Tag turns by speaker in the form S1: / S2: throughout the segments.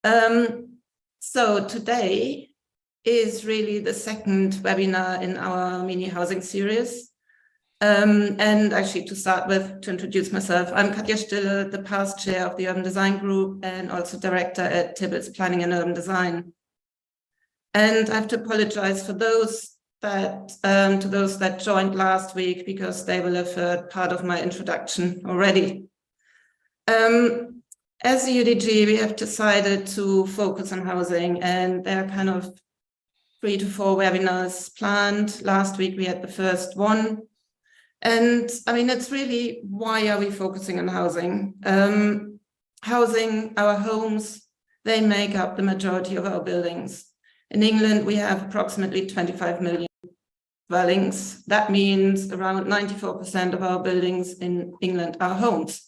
S1: So today is really the second webinar in our mini housing series. And actually, to start with, to introduce myself, I'm Katja Stille, the past chair of the Urban Design Group and also director at Tibbalds Planning and Urban Design. And I have to apologize for those that to those that joined last week, because they will have heard part of my introduction already. As a UDG, we have decided to focus on housing, and there are kind of 3 to 4 webinars planned. Last week we had the first one. And I mean, it's really, why are we focusing on housing? Housing, our homes, they make up the majority of our buildings. In England, we have approximately 25 million dwellings. That means around 94% of our buildings in England are homes.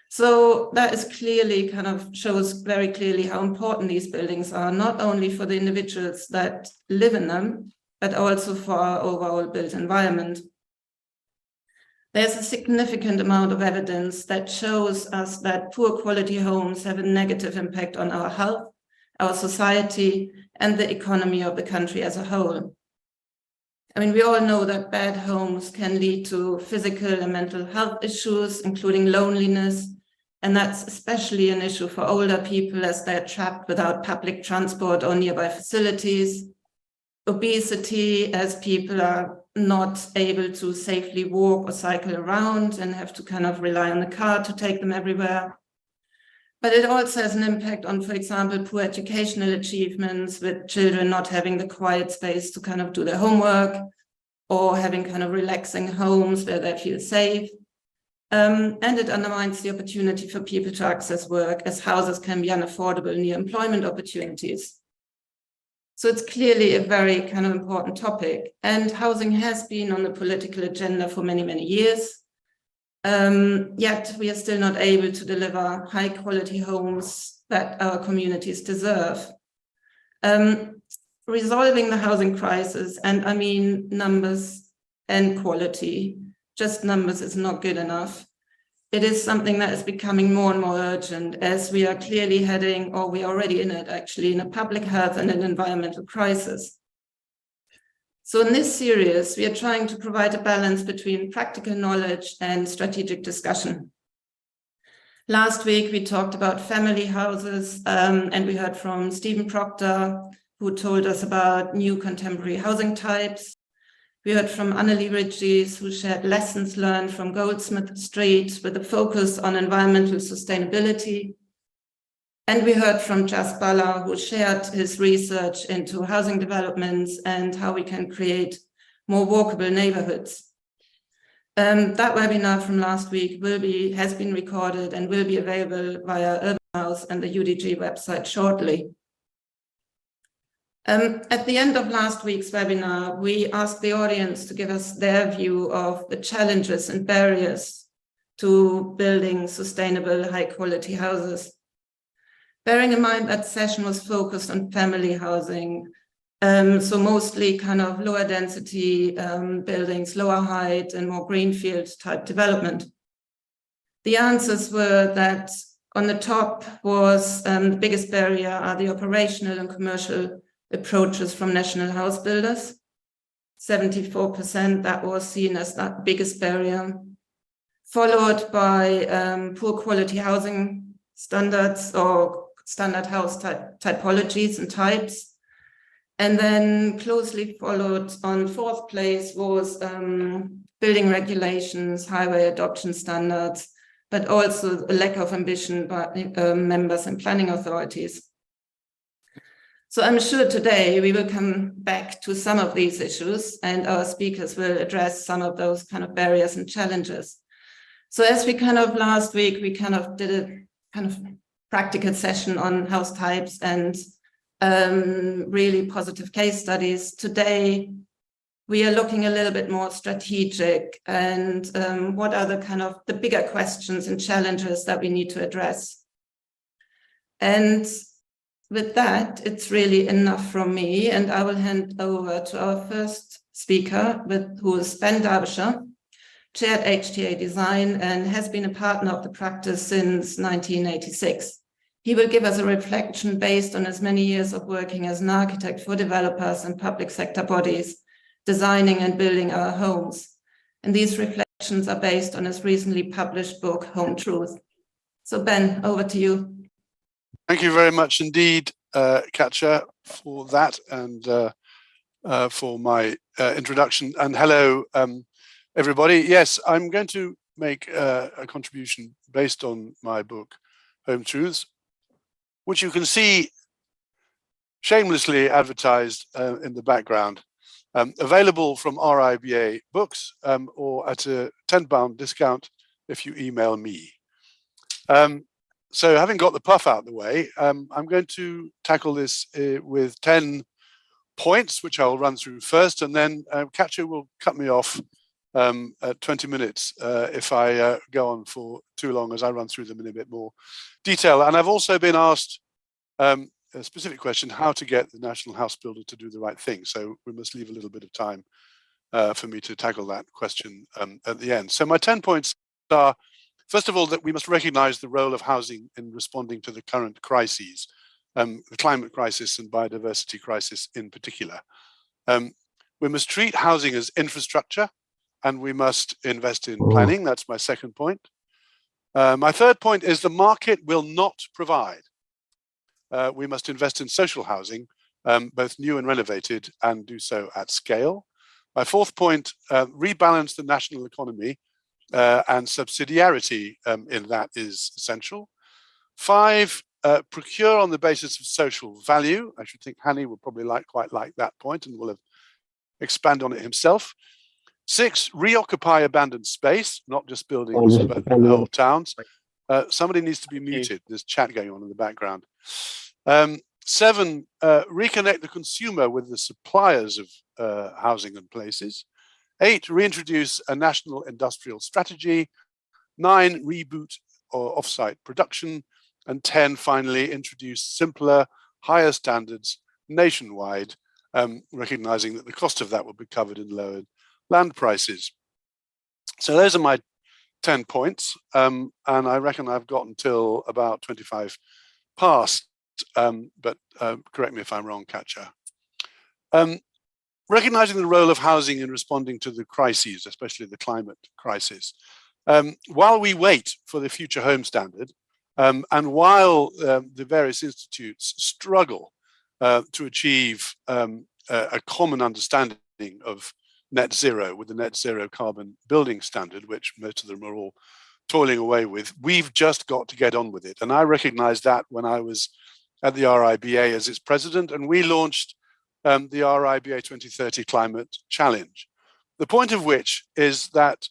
S1: So that is clearly kind of shows very clearly how important these buildings are, not only for the individuals that live in them, but also for our overall built environment. There's a significant amount of evidence that shows us that poor quality homes have a negative impact on our health, our society, and the economy of the country as a whole. I mean, we all know that bad homes can lead to physical and mental health issues, including loneliness, and that's especially an issue for older people as they're trapped without public transport or nearby facilities. Obesity, as people are not able to safely walk or cycle around and have to kind of rely on the car to take them everywhere. But it also has an impact on, for example, poor educational achievements, with children not having the quiet space to kind of do their homework, or having kind of relaxing homes where they feel safe. And it undermines the opportunity for people to access work, as houses can be unaffordable near employment opportunities. So it's clearly a very kind of important topic, and housing has been on the political agenda for many, many years. Yet we are still not able to deliver high quality homes that our communities deserve. Resolving the housing crisis, and I mean numbers and quality, just numbers is not good enough. It is something that is becoming more and more urgent, as we are clearly heading, or we are already in it actually, in a public health and an environmental crisis. So in this series, we are trying to provide a balance between practical knowledge and strategic discussion. Last week, we talked about family houses, and we heard from Stephen Proctor, who told us about new contemporary housing types. We heard from Annelie Ridges, who shared lessons learned from Goldsmith Street with a focus on environmental sustainability. And we heard from Jas Bala, who shared his research into housing developments and how we can create more walkable neighborhoods. That webinar from last week has been recorded and will be available via Urban House and the UDG website shortly. At the end of last week's webinar, we asked the audience to give us their view of the challenges and barriers to building sustainable, high-quality houses. Bearing in mind that session was focused on family housing, so mostly kind of lower density buildings, lower height, and more greenfield type development. The answers were that on the top was the biggest barrier are the operational and commercial approaches from national house builders. 74%, that was seen as that biggest barrier, followed by poor quality housing standards or standard house typologies and types. And then closely followed on 4th place was building regulations, highway adoption standards, but also a lack of ambition by members and planning authorities. So I'm sure today we will come back to some of these issues, and our speakers will address some of those kind of barriers and challenges. So as we kind of last week, we kind of did a kind of practical session on house types and really positive case studies. Today, we are looking a little bit more strategic and what are the kind of the bigger questions and challenges that we need to address. And with that, it's really enough from me, and I will hand over to our first speaker, who is Ben Derbyshire, chaired HTA Design and has been a partner of the practice since 1986. He will give us a reflection based on his many years of working as an architect for developers and public sector bodies, designing and building our homes. And these reflections are based on his recently published book, Home Truth. So Ben, over to you.
S2: Thank you very much indeed, Katja, for that and for my introduction. And hello, everybody. Yes, I'm going to make a contribution based on my book, Home Truths, which you can see shamelessly advertised in the background, available from RIBA Books or at a £10 discount if you email me. So having got the puff out of the way, I'm going to tackle this with 10 points, which I'll run through first, and then Katja will cut me off at 20 minutes if I go on for too long, as I run through them in a bit more detail. And I've also been asked a specific question, how to get the National House Builder to do the right thing. So we must leave a little bit of time for me to tackle that question at the end. So my 10 points are, first of all, that we must recognize the role of housing in responding to the current crises, the climate crisis and biodiversity crisis in particular. We must treat housing as infrastructure, and we must invest in planning. That's my second point. My third point is the market will not provide. We must invest in social housing, both new and renovated, and do so at scale. My fourth point, rebalance the national economy, and subsidiarity in that is essential. 5, procure on the basis of social value. I should think Hani would probably quite like that point and will have expand on it himself. 6, reoccupy abandoned space, not just buildings, but whole towns. Somebody needs to be muted. There's chat going on in the background. 7, reconnect the consumer with the suppliers of housing and places. 8, reintroduce a national industrial strategy. 9, reboot or offsite production. And 10, finally, introduce simpler, higher standards nationwide, recognizing that the cost of that will be covered in lowered land prices. So those are my 10 points, and I reckon I've got until about 25 past, but correct me if I'm wrong, Katja. Recognizing the role of housing in responding to the crises, especially the climate crisis. While we wait for the future home standard, and while the various institutes struggle to achieve a common understanding of net zero with the net zero carbon building standard, which most of them are all toiling away with, we've just got to get on with it. And I recognized that when I was at the RIBA as its president, and we launched the RIBA 2030 Climate Challenge. The point of which is that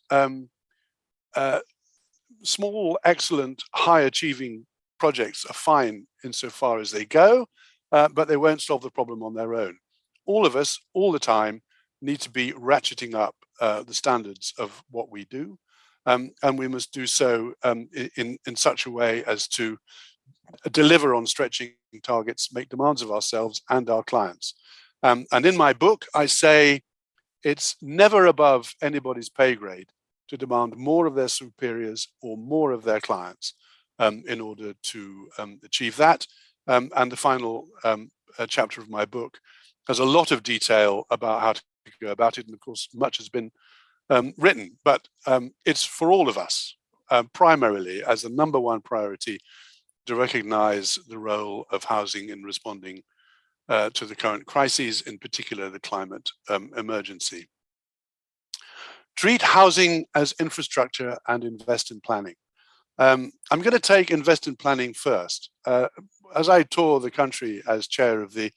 S2: small, excellent, high achieving projects are fine insofar as they go, but they won't solve the problem on their own. All of us, all the time, need to be ratcheting up the standards of what we do, and we must do so in such a way as to deliver on stretching targets, make demands of ourselves and our clients. And in my book, I say it's never above anybody's pay grade to demand more of their superiors or more of their clients in order to achieve that. And the final chapter of my book has a lot of detail about how to go about it. And of course, much has been written, but it's for all of us, primarily as the #1 priority to recognize the role of housing in responding to the current crises, in particular the climate emergency. Treat housing as infrastructure and invest in planning. I'm going to take invest in planning first. As I tour the country as chair of the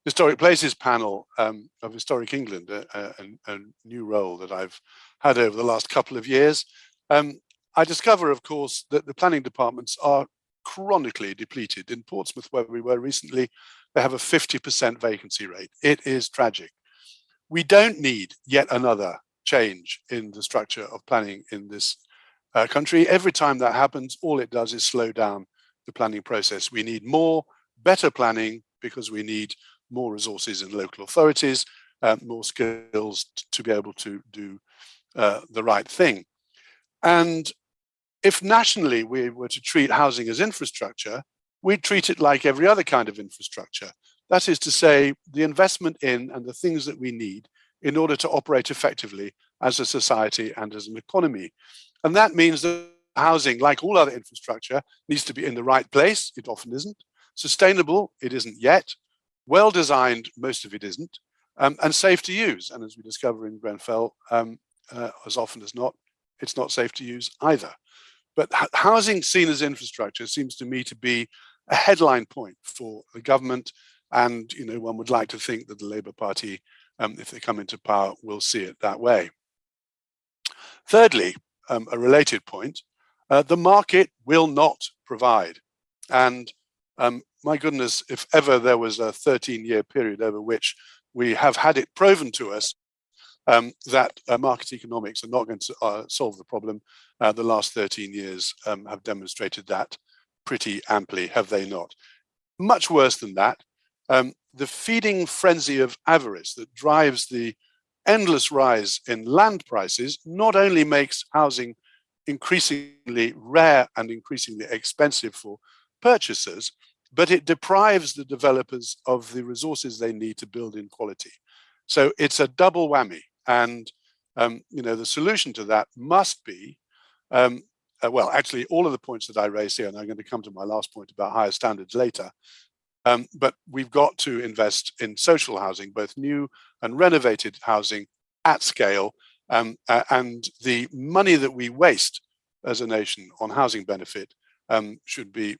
S2: Historic Places panel of Historic England, a new role that I've had over the last couple of years, I discover, of course, that the planning departments are chronically depleted. In Portsmouth, where we were recently, they have a 50% vacancy rate. It is tragic. We don't need yet another change in the structure of planning in this country. Every time that happens, all it does is slow down the planning process. We need more, better planning, because we need more resources in local authorities, more skills to be able to do the right thing. And if nationally we were to treat housing as infrastructure, we treat it like every other kind of infrastructure. That is to say, the investment in and the things that we need in order to operate effectively as a society and as an economy. And that means that housing, like all other infrastructure, needs to be in the right place. It often isn't. Sustainable, it isn't yet. Well designed, most of it isn't. And safe to use. And as we discover in Grenfell, as often as not, it's not safe to use either. But housing seen as infrastructure seems to me to be a headline point for the government. And one would like to think that the Labour Party, if they come into power, will see it that way. Thirdly, a related point, the market will not provide. And my goodness, if ever there was a 13-year period over which we have had it proven to us that market economics are not going to solve the problem, the last 13 years have demonstrated that pretty amply, have they not? Much worse than that, the feeding frenzy of avarice that drives the endless rise in land prices not only makes housing increasingly rare and increasingly expensive for purchasers, but it deprives the developers of the resources they need to build in quality. So it's a double whammy. And the solution to that must be, well, actually, all of the points that I raised here, and I'm going to come to my last point about higher standards later, but we've got to invest in social housing, both new and renovated housing at scale. And the money that we waste as a nation on housing benefit should be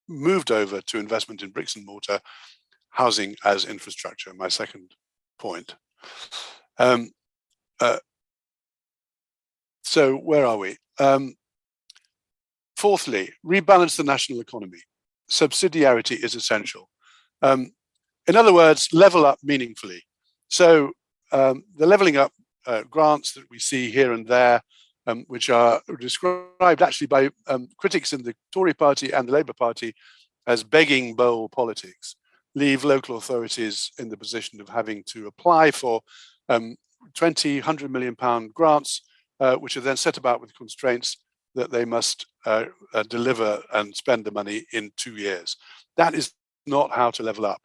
S2: moved over to investment in bricks and mortar housing as infrastructure, my second point. So where are we? Fourthly, rebalance the national economy. Subsidiarity is essential. In other words, level up meaningfully. So the levelling up grants that we see here and there, which are described actually by critics in the Tory party and the Labour Party as begging bowl politics, leave local authorities in the position of having to apply for 20, £100 million grants, which are then set about with constraints that they must deliver and spend the money in 2 years. That is not how to level up.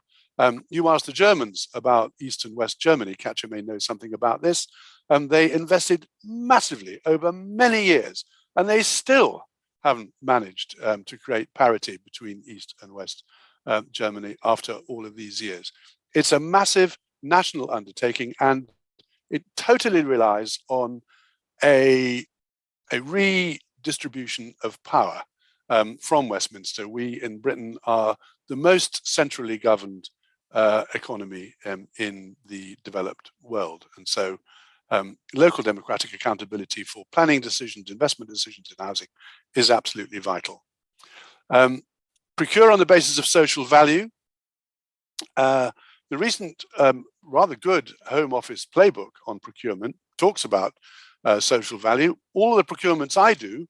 S2: You asked the Germans about East and West Germany. Katja may know something about this. They invested massively over many years, and they still haven't managed to create parity between East and West Germany after all of these years. It's a massive national undertaking, and it totally relies on a redistribution of power from Westminster. We in Britain are the most centrally governed economy in the developed world. And so local democratic accountability for planning decisions, investment decisions in housing is absolutely vital. Procure on the basis of social value. The recent rather good Home Office playbook on procurement talks about social value. All of the procurements I do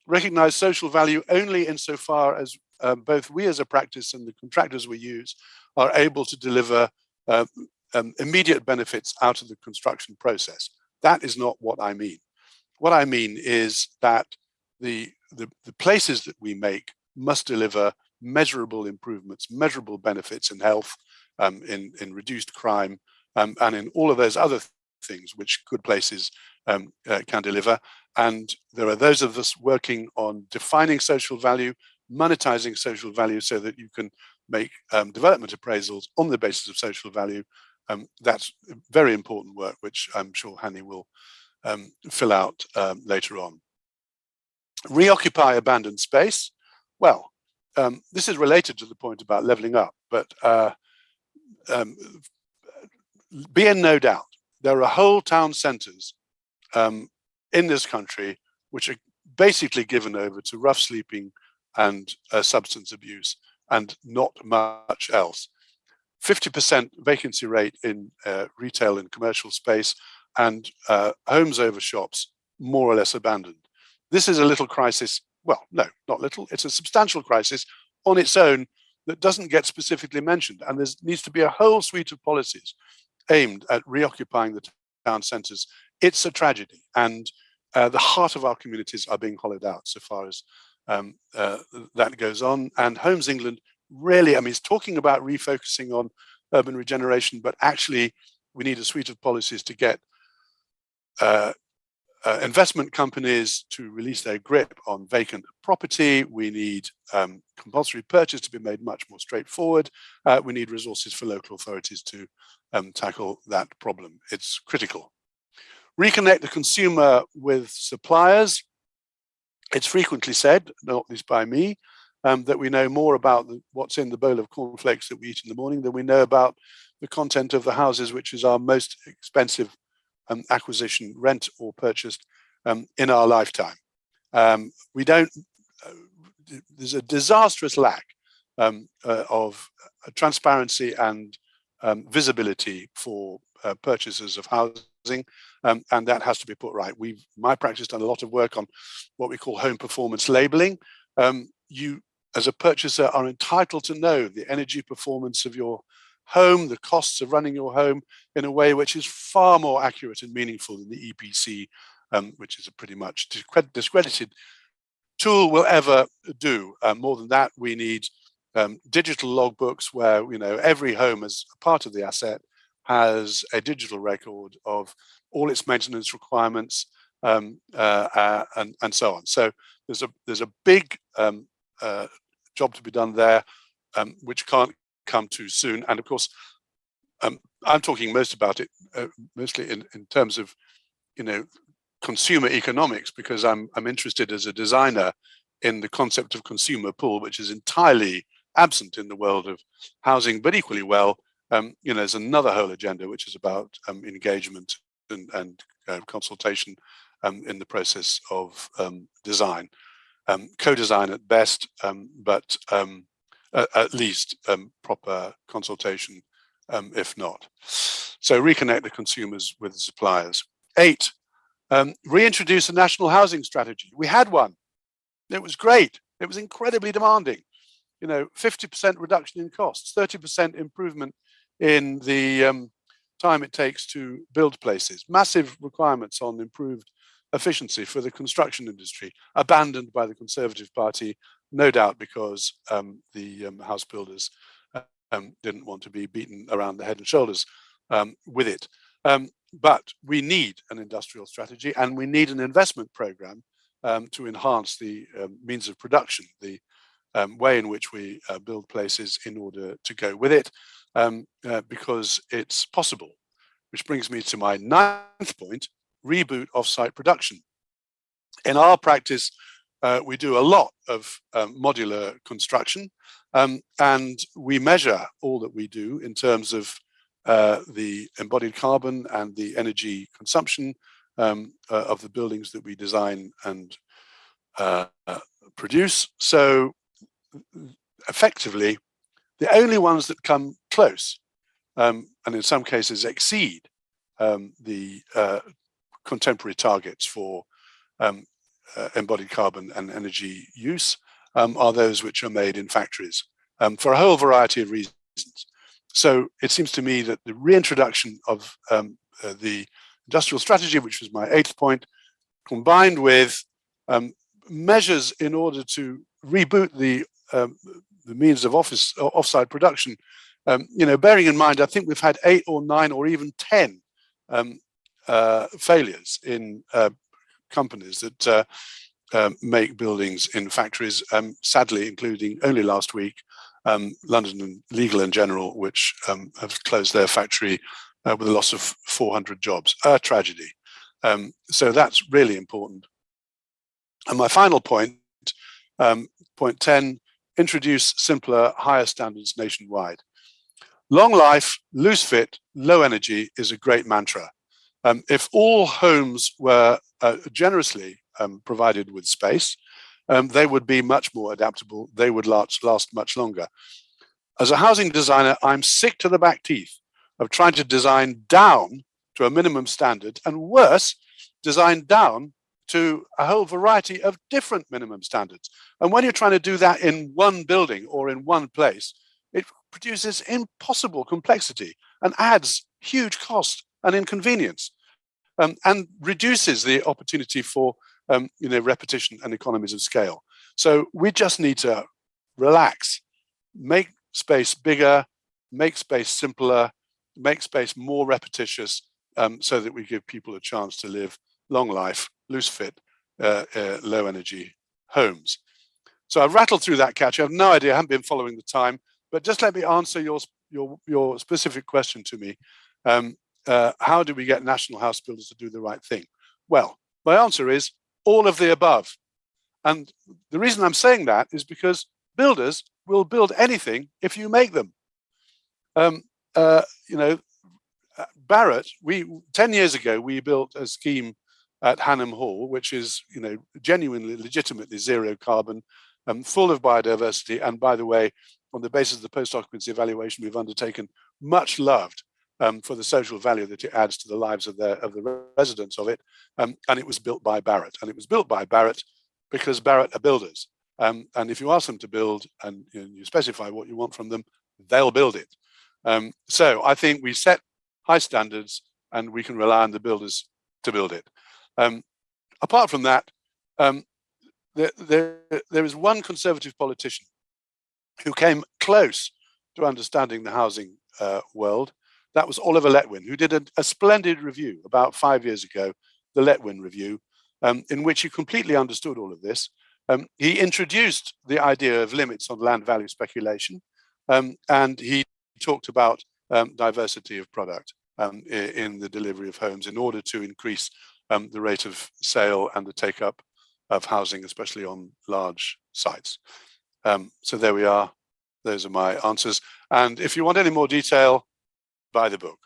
S2: recognize social value only insofar as both we as a practice and the contractors we use are able to deliver immediate benefits out of the construction process. That is not what I mean. What I mean is that the places that we make must deliver measurable improvements, measurable benefits in health, in reduced crime, and in all of those other things which good places can deliver. And there are those of us working on defining social value, monetizing social value so that you can make development appraisals on the basis of social value. That's very important work, which I'm sure Hani will fill out later on. Reoccupy abandoned space. Well, this is related to the point about leveling up, but be in no doubt, there are whole town centers in this country which are basically given over to rough sleeping and substance abuse and not much else. 50% vacancy rate in retail and commercial space, and homes over shops more or less abandoned. This is a little crisis. Well, no, not little. It's a substantial crisis on its own that doesn't get specifically mentioned. And there needs to be a whole suite of policies aimed at reoccupying the town centres. It's a tragedy, and the heart of our communities are being hollowed out so far as that goes on. And Homes England really, I mean, it's talking about refocusing on urban regeneration, but actually we need a suite of policies to get investment companies to release their grip on vacant property. We need compulsory purchase to be made much more straightforward. We need resources for local authorities to tackle that problem. It's critical. Reconnect the consumer with suppliers. It's frequently said, not least by me, that we know more about what's in the bowl of cornflakes that we eat in the morning than we know about the content of the houses, which is our most expensive acquisition, rent or purchased in our lifetime. We don't, there's a disastrous lack of transparency and visibility for purchasers of housing, and that has to be put right. My practice done a lot of work on what we call home performance labeling. You, as a purchaser, are entitled to know the energy performance of your home, the costs of running your home in a way which is far more accurate and meaningful than the EPC, which is a pretty much discredited tool, will ever do. More than that, we need digital logbooks where, you know, every home as a part of the asset has a digital record of all its maintenance requirements and so on. So there's a big job to be done there, which can't come too soon. And of course, I'm talking mostly in terms of, you know, consumer economics, because I'm interested as a designer in the concept of consumer pull, which is entirely absent in the world of housing, but equally well, you know, there's another whole agenda which is about engagement and consultation in the process of design, co-design at best, but at least proper consultation, if not. So reconnect the consumers with the suppliers. 8, reintroduce a national housing strategy. We had one. It was great. It was incredibly demanding. You know, 50% reduction in costs, 30% improvement in the time it takes to build places, massive requirements on improved efficiency for the construction industry, abandoned by the Conservative Party, no doubt because the house builders didn't want to be beaten around the head and shoulders with it. But we need an industrial strategy, and we need an investment program to enhance the means of production, the way in which we build places in order to go with it, because it's possible. Which brings me to my 9th point: reboot off-site production. In our practice, we do a lot of modular construction, and we measure all that we do in terms of the embodied carbon and the energy consumption of the buildings that we design and produce. So effectively, the only ones that come close and in some cases exceed the contemporary targets for embodied carbon and energy use are those which are made in factories for a whole variety of reasons. So it seems to me that the reintroduction of the industrial strategy, which was my 8th point, combined with measures in order to reboot the means of off-site production, you know, bearing in mind, I think we've had 8 or 9 or even 10 failures in companies that make buildings in factories, sadly, including only last week, London and Legal and General, which have closed their factory with a loss of 400 jobs, a tragedy. So that's really important. And my final point, point 10, introduce simpler, higher standards nationwide. Long life, loose fit, low energy is a great mantra. If all homes were generously provided with space, they would be much more adaptable. They would last much longer. As a housing designer, I'm sick to the back teeth of trying to design down to a minimum standard, and worse, design down to a whole variety of different minimum standards. And when you're trying to do that in one building or in one place, it produces impossible complexity and adds huge cost and inconvenience, and reduces the opportunity for you know, repetition and economies of scale. So we just need to relax, make space bigger, make space simpler, make space more repetitious, so that we give people a chance to live long life, loose fit, low energy homes. So I've rattled through that, Katja. I have no idea, I haven't been following the time, but just let me answer your specific question to me. How do we get national house builders to do the right thing? Well, my answer is all of the above. And the reason I'm saying that is because builders will build anything if you make them. You know, Barratt, 10 years ago, we built a scheme at Hanham Hall, which is, you know, genuinely, legitimately zero carbon, full of biodiversity. And by the way, on the basis of the post-occupancy evaluation we've undertaken, much loved for the social value that it adds to the lives of the residents of it. And it was built by Barratt. And it was built by Barratt because Barratt are builders. And if you ask them to build and you specify what you want from them, they'll build it. So I think we set high standards and we can rely on the builders to build it. Apart from that, there is one Conservative politician who came close to understanding the housing world. That was Oliver Letwin, who did a splendid review about 5 years ago, the Letwin Review, in which he completely understood all of this. He introduced the idea of limits on land value speculation, and he talked about diversity of product in the delivery of homes in order to increase the rate of sale and the take-up of housing, especially on large sites. So there we are. Those are my answers. And if you want any more detail, buy the book.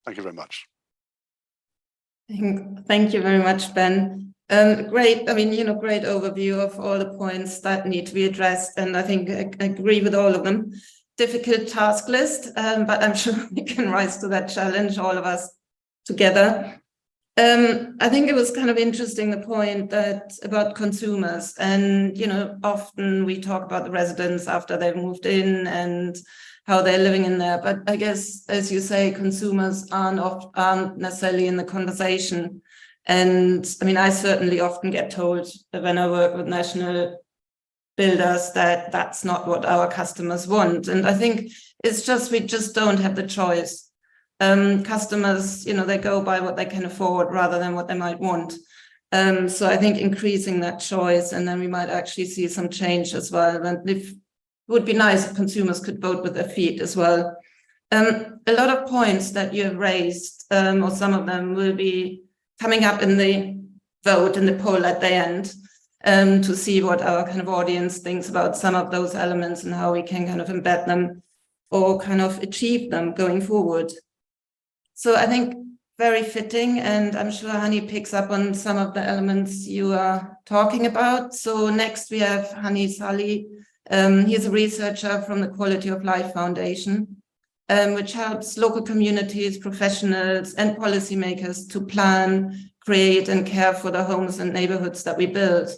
S2: Thank you very much.
S1: Thank you very much, Ben. Great, I mean, great overview of all the points that need to be addressed. And I think I agree with all of them. Difficult task list, but I'm sure we can rise to that challenge, all of us together. I think it was kind of interesting, the point that about consumers, and often we talk about the residents after they've moved in and how they're living in there, but I guess, as you say, consumers aren't necessarily in the conversation. And I mean, I certainly often get told when I work with national builders that that's not what our customers want. And I think it's just, we just don't have the choice. Customers, they go by what they can afford rather than what they might want. So I think increasing that choice, and then we might actually see some change as well. And it would be nice if consumers could vote with their feet as well. A lot of points that you have raised, or some of them, will be coming up in the vote, in the poll at the end, to see what our kind of audience thinks about some of those elements and how we can kind of embed them or kind of achieve them going forward. So I think very fitting, and I'm sure Hani picks up on some of the elements you are talking about. So next we have Hani Salih. He's a researcher from the Quality of Life Foundation, which helps local communities, professionals, and policymakers to plan, create, and care for the homes and neighborhoods that we build.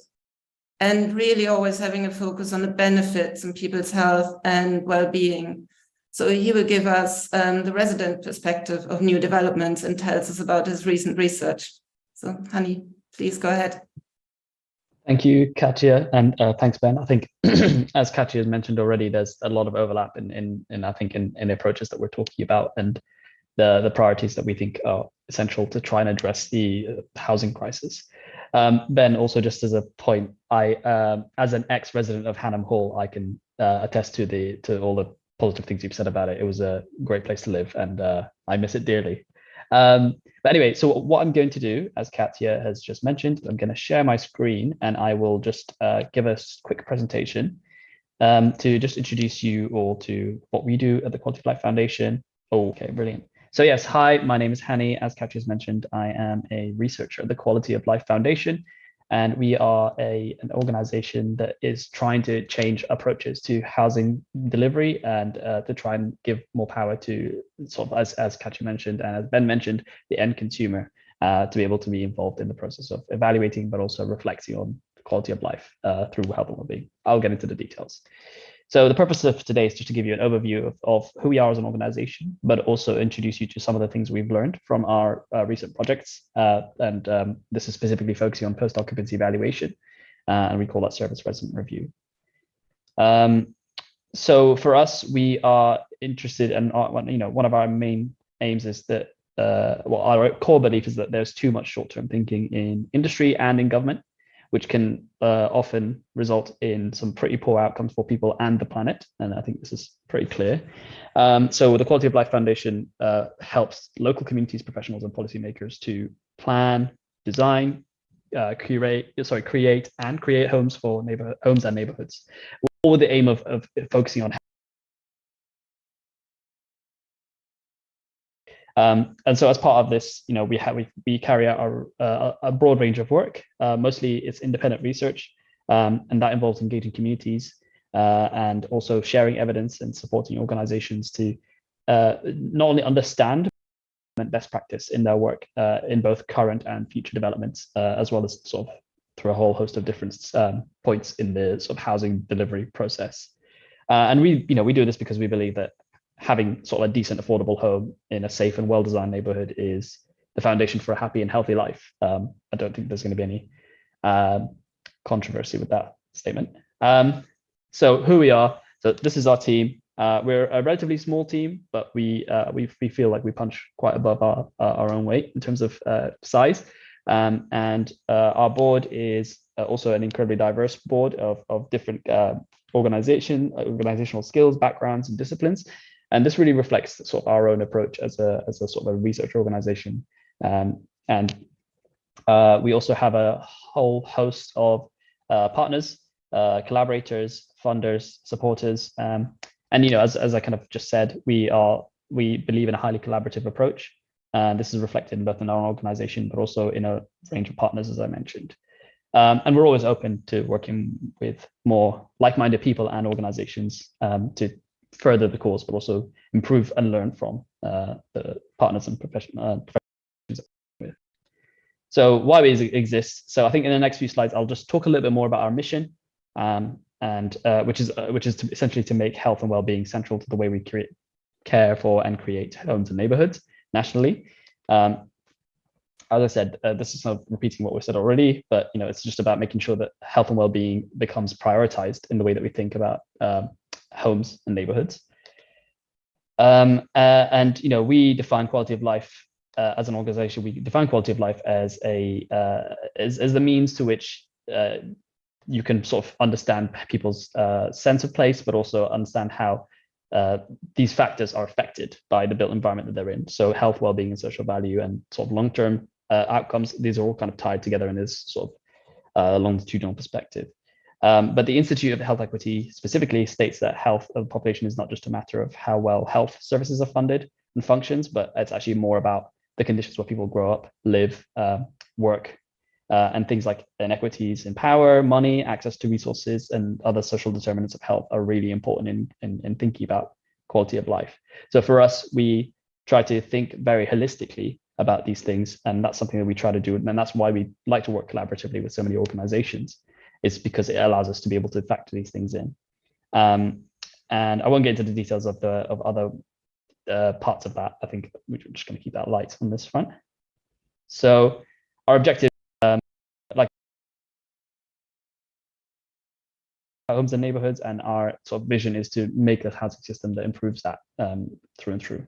S1: And really always having a focus on the benefits in people's health and well-being. So he will give us the resident perspective of new developments and tells us about his recent research. So Hani, please go ahead.
S3: Thank you, Katja, and thanks, Ben. I think, as Katja has mentioned already, there's a lot of overlap in the approaches that we're talking about and the priorities that we think are essential to try and address the housing crisis. Ben, also just as a point, I, as an ex-resident of Hanham Hall, I can attest to all the positive things you've said about it. It was a great place to live, and I miss it dearly. But anyway, so what I'm going to do, as Katja has just mentioned, I'm going to share my screen, and I will just give a quick presentation to just introduce you all to what we do at the Quality of Life Foundation. Okay, brilliant. So yes, hi, my name is Hani. As Katja has mentioned, I am a researcher at the Quality of Life Foundation, and we are an organization that is trying to change approaches to housing delivery and to try and give more power to, sort of, as Katja mentioned and as Ben mentioned, the end consumer to be able to be involved in the process of evaluating, but also reflecting on the quality of life through health and well-being. I'll get into the details. So the purpose of today is just to give you an overview of who we are as an organization, but also introduce you to some of the things we've learned from our recent projects. This is specifically focusing on post-occupancy evaluation. and we call that service resident review. So for us, we are interested, and one of our main aims is that, well, our core belief is that there's too much short-term thinking in industry and in government, which can often result in some pretty poor outcomes for people and the planet. And I think this is pretty clear. So the Quality of Life Foundation helps local communities, professionals, and policymakers to plan, design, create and create homes for homes and neighborhoods, all with the aim of focusing on. And so as part of this, we carry out a broad range of work. Mostly it's independent research, and that involves engaging communities and also sharing evidence and supporting organizations to not only understand best practice in their work in both current and future developments, as well as sort of through a whole host of different points in the sort of housing delivery process. And we do this because we believe that having sort of a decent, affordable home in a safe and well-designed neighborhood is the foundation for a happy and healthy life. I don't think there's going to be any controversy with that statement. So who we are, so this is our team. We're a relatively small team, but we feel like we punch quite above our own weight in terms of size. And our board is also an incredibly diverse board of different organizational skills, backgrounds, and disciplines. And this really reflects sort of our own approach as a sort of a research organization. And we also have a whole host of partners, collaborators, funders, supporters. And as I kind of just said, we believe in a highly collaborative approach. And this is reflected both in our organization, but also in a range of partners, as I mentioned. And we're always open to working with more like-minded people and organizations to further the cause, but also improve and learn from the partners and professionals. So why we exist. So I think in the next few slides, I'll just talk a little bit more about our mission, which is essentially to make health and well-being central to the way we care for and create homes and neighborhoods nationally. As I said, this is not repeating what we said already, but it's just about making sure that health and well-being becomes prioritized in the way that we think about homes and neighborhoods. And we define quality of life as an organization. We define quality of life as as the means to which you can sort of understand people's sense of place, but also understand how these factors are affected by the built environment that they're in. So health, well-being, and social value, and sort of long-term outcomes, these are all kind of tied together in this sort of longitudinal perspective. But the Institute of Health Equity specifically states that health of the population is not just a matter of how well health services are funded and functions, but it's actually more about the conditions where people grow up, live, work, and things like inequities in power, money, access to resources, and other social determinants of health are really important in thinking about quality of life. So for us, we try to think very holistically about these things, and that's something that we try to do, and that's why we like to work collaboratively with so many organizations. It's because it allows us to be able to factor these things in. And I won't get into the details of other parts of that. I think we're just going to keep that light on this front. So our objective, like homes and neighborhoods, and our sort of vision is to make a housing system that improves that through and through.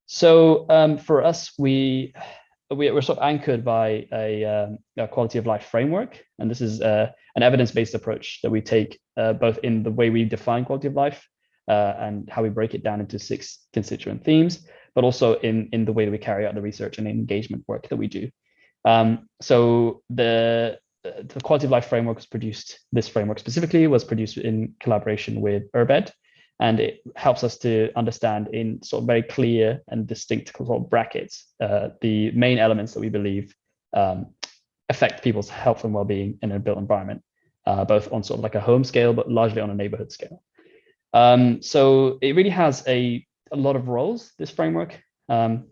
S3: So for us, we're sort of anchored by a quality of life framework. And this is an evidence-based approach that we take both in the way we define quality of life and how we break it down into 6 constituent themes, but also in the way that we carry out the research and engagement work that we do. So the quality of life framework was produced, this framework specifically was produced in collaboration with URBED, and it helps us to understand in sort of very clear and distinct sort of brackets the main elements that we believe affect people's health and well-being in a built environment, both on sort of like a home scale, but largely on a neighborhood scale. So it really has a lot of roles, this framework.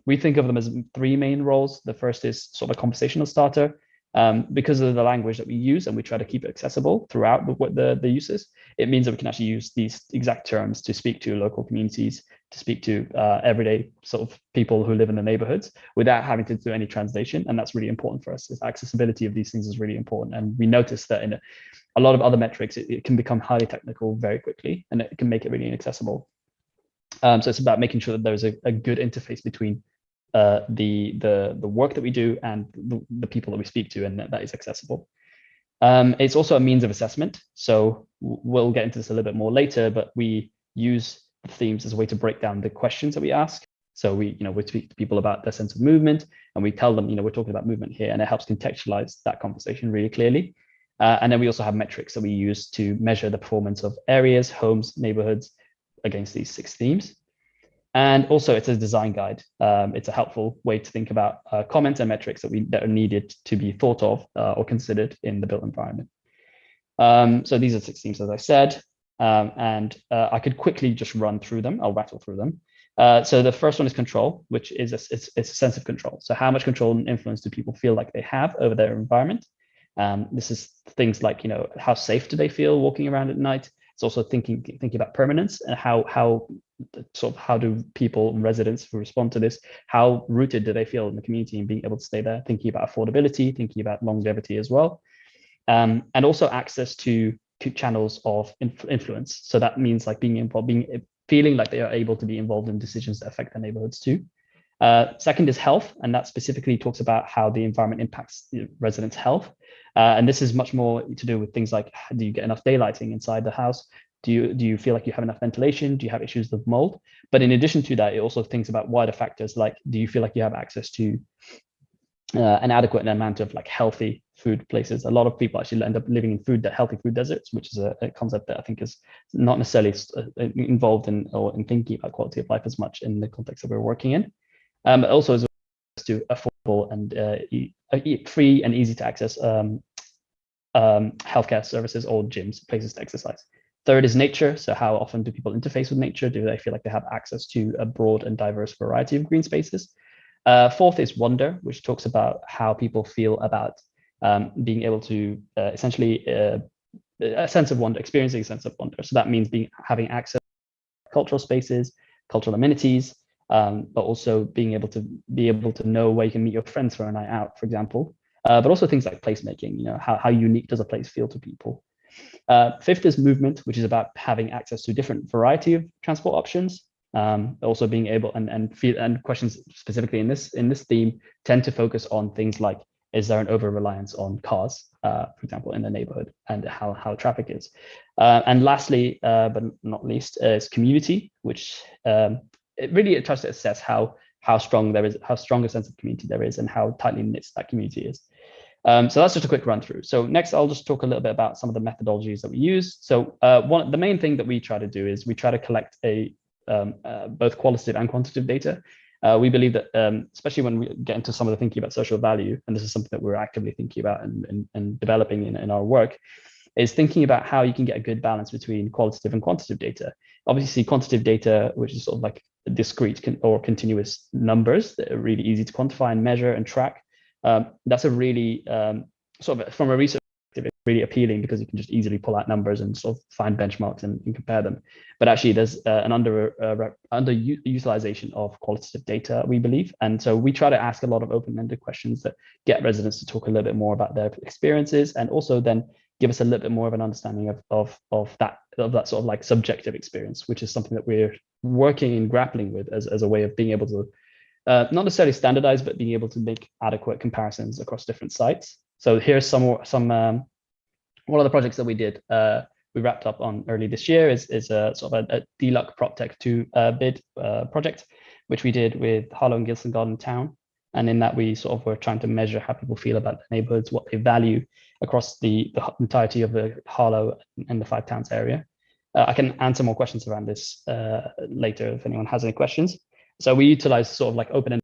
S3: We think of them as 3 main roles. The first is sort of a conversational starter. Because of the language that we use, and we try to keep it accessible throughout the uses, it means that we can actually use these exact terms to speak to local communities, to speak to everyday sort of people who live in the neighborhoods without having to do any translation. And that's really important for us. Is accessibility of these things is really important. And we notice that in a lot of other metrics, it can become highly technical very quickly, and it can make it really inaccessible. So it's about making sure that there's a good interface between the work that we do and the people that we speak to, and that is accessible. It's also a means of assessment. So we'll get into this a little bit more later, but we use the themes as a way to break down the questions that we ask. So we speak to people about their sense of movement, and we tell them, we're talking about movement here, and it helps contextualize that conversation really clearly. And then we also have metrics that we use to measure the performance of areas, homes, neighborhoods against these 6 themes. And also it's a design guide. It's a helpful way to think about comments and metrics that are needed to be thought of or considered in the built environment. So these are 6 themes, as I said, and I could quickly just run through them. I'll rattle through them. So the first one is control, which is it's a sense of control. So how much control and influence do people feel like they have over their environment? This is things like, how safe do they feel walking around at night? It's also thinking about permanence and how do people and residents who respond to this, how rooted do they feel in the community and being able to stay there, thinking about affordability, thinking about longevity as well. And also access to channels of influence. So that means like being involved, feeling like they are able to be involved in decisions that affect their neighborhoods too. Second is health, and that specifically talks about how the environment impacts residents' health. And this is much more to do with things like, do you get enough daylighting inside the house? Do you feel like you have enough ventilation? Do you have issues with mold? But in addition to that, it also thinks about wider factors like, do you feel like you have access to an adequate amount of like healthy food places? A lot of people actually end up living in healthy food deserts, which is a concept that I think is not necessarily involved in thinking about quality of life as much in the context that we're working in. But also as to affordable and free and easy to access healthcare services or gyms, places to exercise. Third is nature. So how often do people interface with nature? Do they feel like they have access to a broad and diverse variety of green spaces? Fourth is wonder, which talks about how people feel about being able to essentially a sense of wonder, experiencing a sense of wonder. So that means having access to cultural spaces, cultural amenities, but also being able to know where you can meet your friends for a night out, for example. But also things like placemaking, how unique does a place feel to people? Fifth is movement, which is about having access to different variety of transport options. Also being able and questions specifically in this theme tend to focus on things like, is there an over-reliance on cars, for example, in the neighborhood, and how traffic is. And lastly, but not least, is community, which it really tries to assess how strong a sense of community there is and how tightly knit that community is. So that's just a quick run through. So next, I'll just talk a little bit about some of the methodologies that we use. So the main thing that we try to do is we try to collect both qualitative and quantitative data. We believe that, especially when we get into some of the thinking about social value, and this is something that we're actively thinking about and developing in our work, is thinking about how you can get a good balance between qualitative and quantitative data. Obviously, quantitative data, which is sort of like discrete or continuous numbers that are really easy to quantify and measure and track. That's a really sort of, from a research perspective, it's really appealing because you can just easily pull out numbers and sort of find benchmarks and compare them. But actually, there's an underutilization of qualitative data, we believe. And so we try to ask a lot of open-ended questions that get residents to talk a little bit more about their experiences, and also then give us a little bit more of an understanding of that sort of like subjective experience, which is something that we're working and grappling with as a way of being able to not necessarily standardize, but being able to make adequate comparisons across different sites. So here's one of the projects that we did. We wrapped up on early this year is a sort of a DLUC PropTech 2 bid project, which we did with Harlow and Gilson Garden Town. And in that, we sort of were trying to measure how people feel about the neighborhoods, what they value across the entirety of the Harlow and the 5 towns area. I can answer more questions around this later if anyone has any questions. So we utilize sort of like open-ended,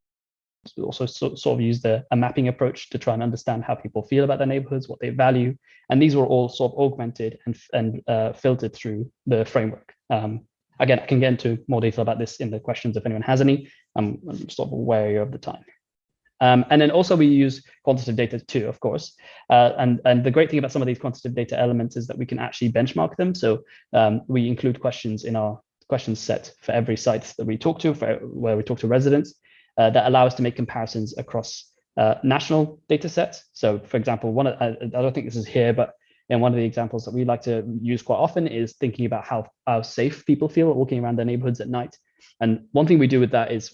S3: also sort of use a mapping approach to try and understand how people feel about their neighborhoods, what they value. And these were all sort of augmented and filtered through the framework. Again, I can get into more detail about this in the questions if anyone has any. I'm sort of wary of the time. And then also we use quantitative data too, of course. And the great thing about some of these quantitative data elements is that we can actually benchmark them. So we include questions in our questions set for every site that we talk to, where we talk to residents, that allow us to make comparisons across national data sets. So for example, I don't think this is here, but and one of the examples that we like to use quite often is thinking about how safe people feel walking around their neighborhoods at night. And one thing we do with that is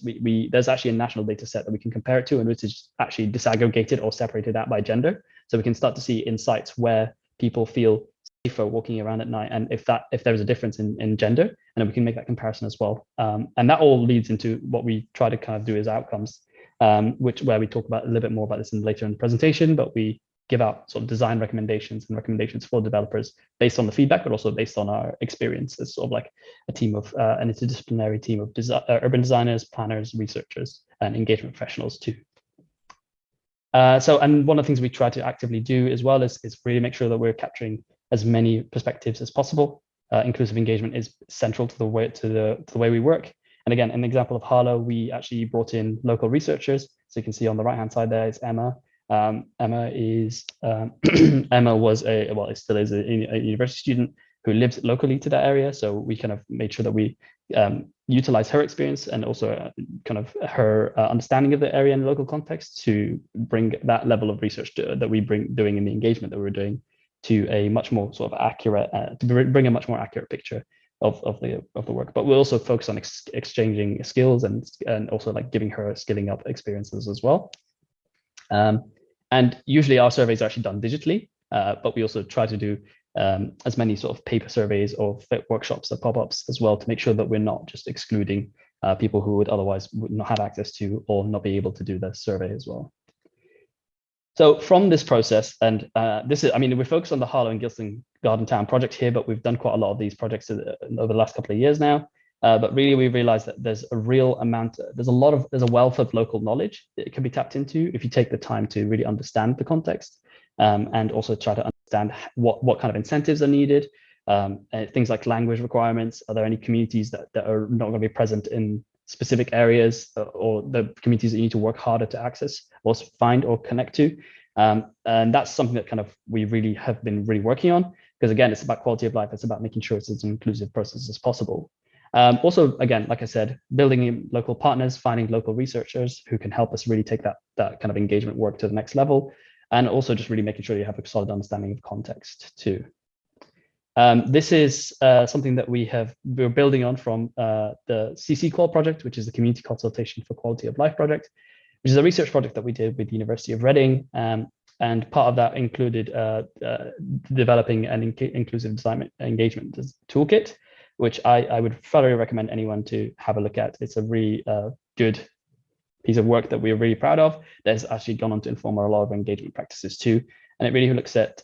S3: there's actually a national data set that we can compare it to, and which is actually disaggregated or separated out by gender. So we can start to see insights where people feel safer walking around at night, and if there's a difference in gender, and then we can make that comparison as well. And that all leads into what we try to kind of do as outcomes, where we talk about a little bit more about this later in the presentation, but we give out sort of design recommendations and recommendations for developers based on the feedback, but also based on our experience as sort of like a team of an interdisciplinary team of urban designers, planners, researchers, and engagement professionals too. And one of the things we try to actively do as well is really make sure that we're capturing as many perspectives as possible. Inclusive engagement is central to the way we work. And again, in the example of Harlow, we actually brought in local researchers. So you can see on the right-hand side there is Emma. Emma still is a university student who lives locally to that area. So we kind of made sure that we utilize her experience and also kind of her understanding of the area and local context to bring that level of research that we doing in the engagement that we're doing to a much more sort of accurate, to bring a much more accurate picture of the work. But we'll also focus on exchanging skills and also like giving her skilling up experiences as well. And usually our surveys are actually done digitally, but we also try to do as many sort of paper surveys or workshops or pop-ups as well to make sure that we're not just excluding people who would otherwise not have access to or not be able to do the survey as well. So from this process, and we focus on the Harlow and Gilston Garden Town project here, but we've done quite a lot of these projects over the last couple of years now. But really, we realized that there's a wealth of local knowledge that can be tapped into if you take the time to really understand the context, and also try to understand what kind of incentives are needed, things like language requirements. Are there any communities that are not going to be present in specific areas, or the communities that you need to work harder to access or find or connect to? And that's something that kind of we really have been working on, because again, it's about quality of life. It's about making sure it's as inclusive process as possible. Also, again, like I said, building in local partners, finding local researchers who can help us really take that kind of engagement work to the next level, and also just really making sure you have a solid understanding of context too. This is something that we're building on from the CC-Qual project, which is the Community Consultation for Quality of Life project, which is a research project that we did with the University of Reading. And part of that included developing an inclusive design engagement toolkit, which I would thoroughly recommend anyone to have a look at. It's a really good piece of work that we're really proud of. That's actually gone on to inform a lot of engagement practices too. And it really looks at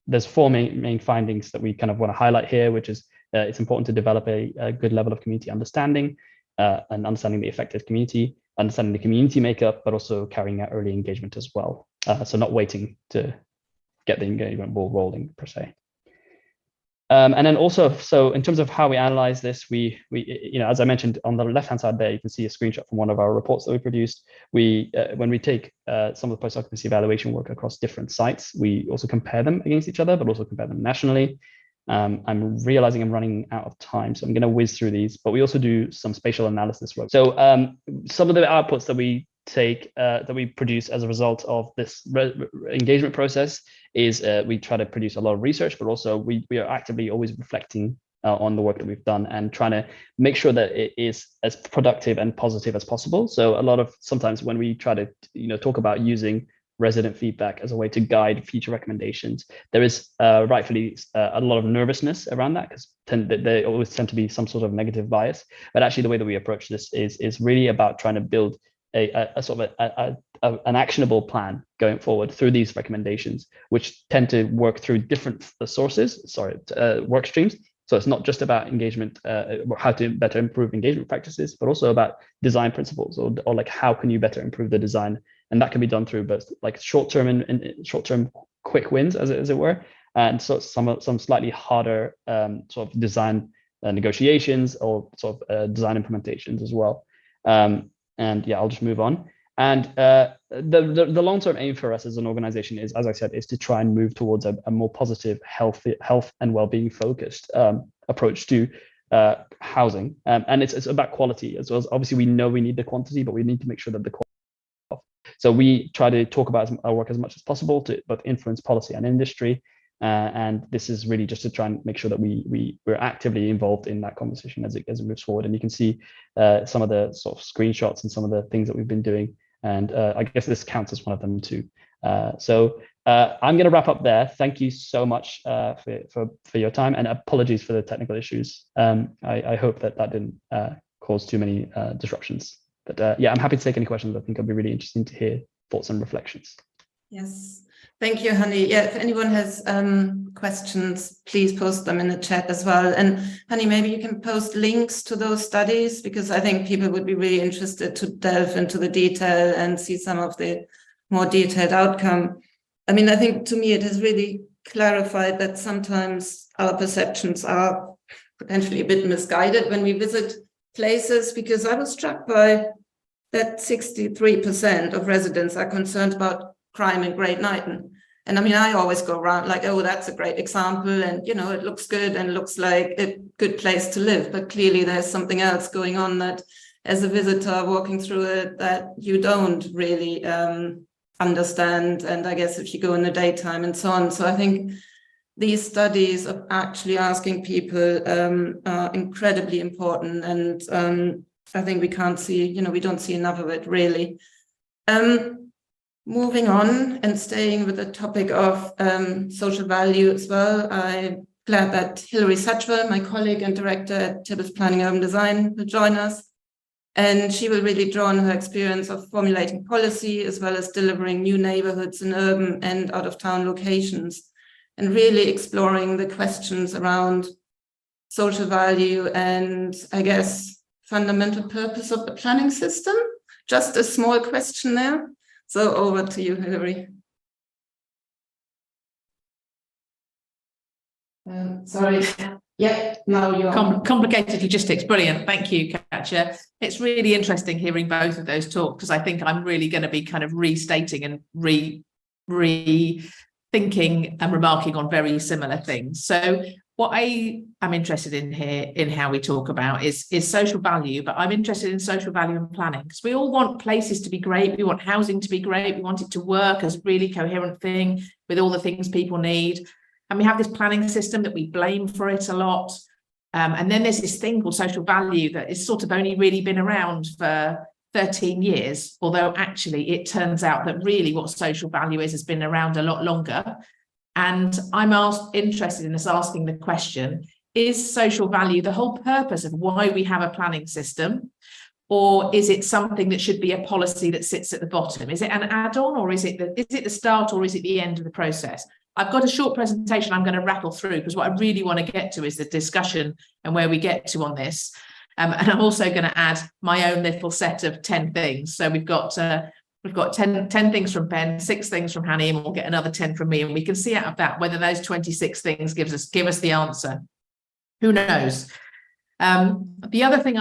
S3: there's four main findings that we kind of want to highlight here, which is it's important to develop a good level of community understanding and understanding the affected community, understanding the community makeup, but also carrying out early engagement as well. So not waiting to get the engagement ball rolling per se. And then also, so in terms of how we analyze this, we as I mentioned on the left-hand side there, you can see a screenshot from one of our reports that we produced. When we take some of the post-occupancy evaluation work across different sites, we also compare them against each other, but also compare them nationally. I'm realizing I'm running out of time, so I'm going to whiz through these, but we also do some spatial analysis work. So some of the outputs that we produce as a result of this engagement process is we try to produce a lot of research, but also we are actively always reflecting on the work that we've done and trying to make sure that it is as productive and positive as possible. So sometimes when we try to talk about using resident feedback as a way to guide future recommendations, there is rightfully a lot of nervousness around that, because there always tend to be some sort of negative bias. But actually the way that we approach this is really about trying to build an actionable plan going forward through these recommendations, which tend to work through different work streams. So it's not just about engagement, how to better improve engagement practices, but also about design principles, or like how can you better improve the design. And that can be done through both like short-term and short-term quick wins, as it were, and so some slightly harder sort of design negotiations or sort of design implementations as well. And yeah, I'll just move on. And the long-term aim for us as an organization is, as I said, is to try and move towards a more positive health and well-being focused approach to housing. And it's about quality as well. As obviously, we know we need the quantity, but we need to make sure that the quality. So we try to talk about our work as much as possible to both influence policy and industry. And this is really just to try and make sure that we're actively involved in that conversation as it moves forward. And you can see some of the sort of screenshots and some of the things that we've been doing. And I guess this counts as one of them too. So I'm going to wrap up there. Thank you so much for your time, and apologies for the technical issues. I hope that didn't cause too many disruptions. But yeah, I'm happy to take any questions. I think it'll be really interesting to hear thoughts and reflections.
S1: Yes, thank you, Hani. Yeah, if anyone has questions, please post them in the chat as well. And Hani, maybe you can post links to those studies, because I think people would be really interested to delve into the detail and see some of the more detailed outcome. I mean, I think to me it has really clarified that sometimes our perceptions are potentially a bit misguided when we visit places, because I was struck by that 63% of residents are concerned about crime in Great Knighton. And I mean, I always go around like, oh, that's a great example. And, you know, it looks good and looks like a good place to live. But clearly there's something else going on that as a visitor walking through it that you don't really understand. And I guess if you go in the daytime and so on. So I think these studies of actually asking people are incredibly important. And I think we can't see, you know, we don't see enough of it really. Moving on and staying with the topic of social value as well, I'm glad that Hilary Satchwell, my colleague and director at Tibbalds Planning Urban Design, will join us. And she will really draw on her experience of formulating policy as well as delivering new neighborhoods in urban and out-of-town locations, and really exploring the questions around social value and, I guess, fundamental purpose of the planning system. Just a small question there. So over to you, Hilary. Sorry. Yeah, now you're
S4: complicated logistics. Brilliant. Thank you, Katja. It's really interesting hearing both of those talks, because I think I'm really going to be kind of restating and rethinking and remarking on very similar things. So what I am interested in here in how we talk about is social value, but I'm interested in social value and planning, because we all want places to be great. We want housing to be great. We want it to work as a really coherent thing with all the things people need. And we have this planning system that we blame for it a lot. And then there's this thing called social value that is sort of only really been around for 13 years, although actually it turns out that really what social value is has been around a lot longer. And I'm interested in us asking the question, is social value the whole purpose of why we have a planning system? Or is it something that should be a policy that sits at the bottom? Is it an add-on, or is it the start, or is it the end of the process? I've got a short presentation I'm going to rattle through, because what I really want to get to is the discussion and where we get to on this. And I'm also going to add my own little set of 10 things. So we've got 10 things from Ben, 6 things from Hani, and we'll get another 10 from me. And we can see out of that whether those 26 things give us the answer. Who knows? The other thing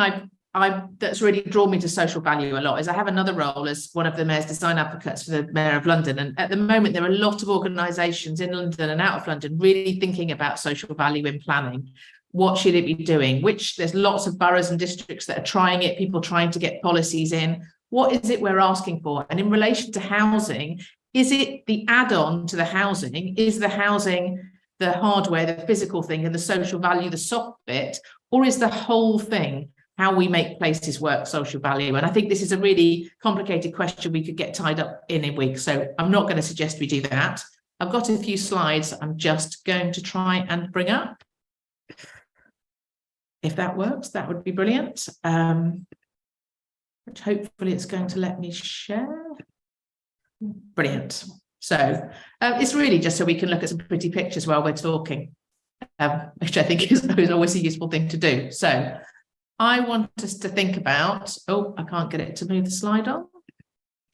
S4: that's really drawn me to social value a lot is I have another role as one of the Mayor's design advocates for the Mayor of London. And at the moment, there are a lot of organisations in London and out of London really thinking about social value in planning. What should it be doing? There's lots of boroughs and districts that are trying it, people trying to get policies in. What is it we're asking for? And in relation to housing, is it the add-on to the housing? Is the housing the hardware, the physical thing, and the social value, the soft bit? Or is the whole thing how we make places work social value? And I think this is a really complicated question we could get tied up in a week. So I'm not going to suggest we do that. I've got a few slides I'm just going to try and bring up. If that works, that would be brilliant. Which hopefully it's going to let me share. Brilliant. So it's really just so we can look at some pretty pictures while we're talking, which I think is always a useful thing to do. So I want us to think about, oh, I can't get it to move the slide on.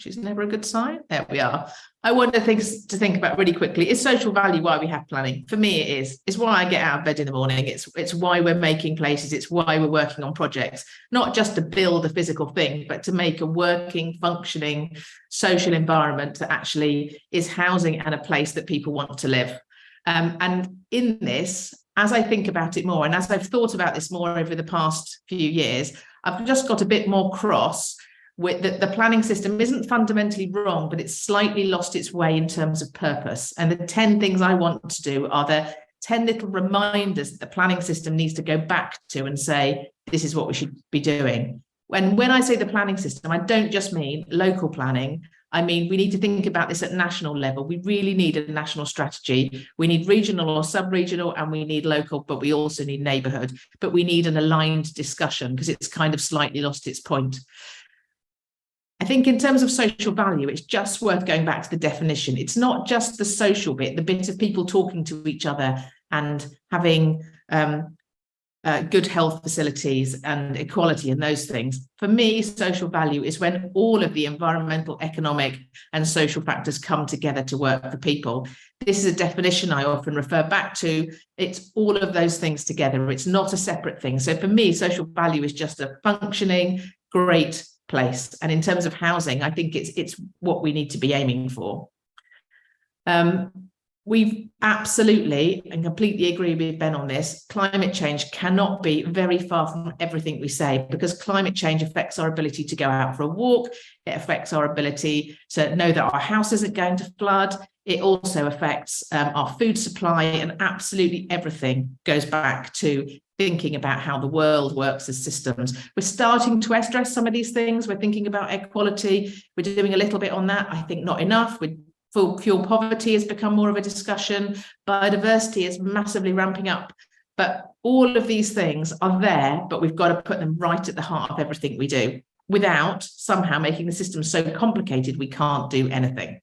S4: which is never a good sign. There we are. I want to think about really quickly. Is social value why we have planning? For me, it is. It's why I get out of bed in the morning. It's why we're making places. It's why we're working on projects, not just to build a physical thing, but to make a working, functioning social environment that actually is housing and a place that people want to live. And in this, as I think about it more, and as I've thought about this more over the past few years, I've just got a bit more cross with the planning system isn't fundamentally wrong, but it's slightly lost its way in terms of purpose. And the 10 things I want to do are the 10 little reminders that the planning system needs to go back to and say, this is what we should be doing. When I say the planning system, I don't just mean local planning. I mean, we need to think about this at national level. We really need a national strategy. We need regional or sub-regional, and we need local, but we also need neighbourhood. But we need an aligned discussion because it's kind of slightly lost its point. I think in terms of social value, it's just worth going back to the definition. It's not just the social bit, the bit of people talking to each other and having good health facilities and equality and those things. For me, social value is when all of the environmental, economic and social factors come together to work for people. This is a definition I often refer back to. It's all of those things together. It's not a separate thing. So for me, social value is just a functioning, great place. And in terms of housing, I think it's what we need to be aiming for. We've absolutely and completely agree with Ben on this. Climate change cannot be very far from everything we say, because climate change affects our ability to go out for a walk. It affects our ability to know that our house isn't going to flood. It also affects our food supply, and absolutely everything goes back to thinking about how the world works as systems. We're starting to address some of these things. We're thinking about equality. We're doing a little bit on that. I think not enough. Full cure poverty has become more of a discussion. Biodiversity is massively ramping up. But all of these things are there, but we've got to put them right at the heart of everything we do, without somehow making the system so complicated we can't do anything.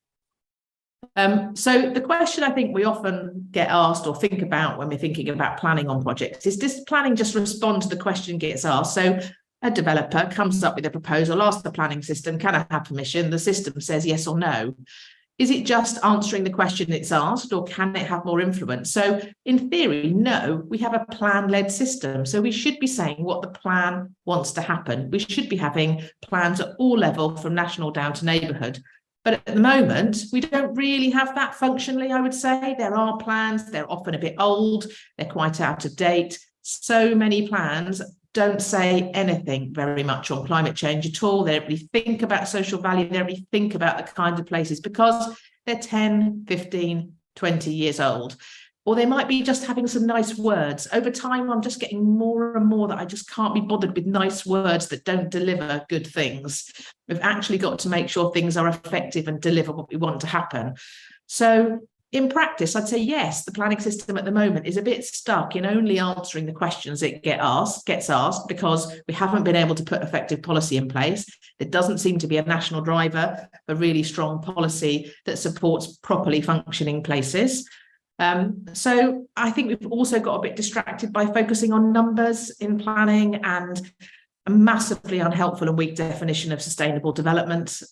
S4: So the question I think we often get asked or think about when we're thinking about planning on projects is, does planning just respond to the question gets asked? So a developer comes up with a proposal, asks the planning system, can I have permission? The system says yes or no. Is it just answering the question it's asked, or can it have more influence? So in theory, no, we have a plan-led system. So we should be saying what the plan wants to happen. We should be having plans at all levels, from national down to neighbourhood. But at the moment, we don't really have that functionally, I would say. There are plans, they're often a bit old, they're quite out of date. So many plans don't say anything very much on climate change at all. They don't really think about social value, they don't really think about the kind of places, because they're 10, 15, 20 years old. Or they might be just having some nice words. Over time, I'm just getting more and more that I just can't be bothered with nice words that don't deliver good things. We've actually got to make sure things are effective and deliver what we want to happen. So in practice, I'd say yes, the planning system at the moment is a bit stuck in only answering the questions it gets asked, because we haven't been able to put effective policy in place. There doesn't seem to be a national driver, a really strong policy that supports properly functioning places. So I think we've also got a bit distracted by focusing on numbers in planning, and a massively unhelpful and weak definition of sustainable development.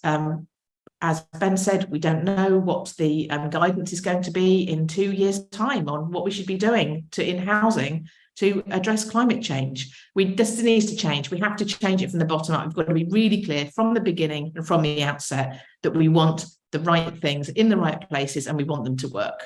S4: As Ben said, we don't know what the guidance is going to be in 2 years' time on what we should be doing in housing to address climate change. This needs to change. We have to change it from the bottom up. We've got to be really clear from the beginning and from the outset that we want the right things in the right places, and we want them to work.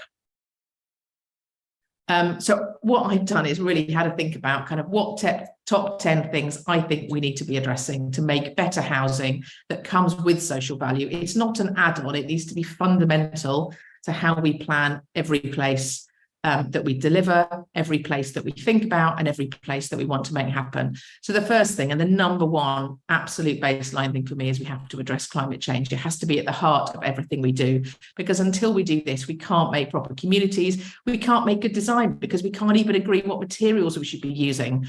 S4: So what I've done is really had to think about kind of what top 10 things I think we need to be addressing to make better housing that comes with social value. It's not an add-on, it needs to be fundamental to how we plan every place that we deliver, every place that we think about, and every place that we want to make happen. So the first thing, and the number one absolute baseline thing for me, is we have to address climate change. It has to be at the heart of everything we do, because until we do this, we can't make proper communities, we can't make good design, because we can't even agree what materials we should be using.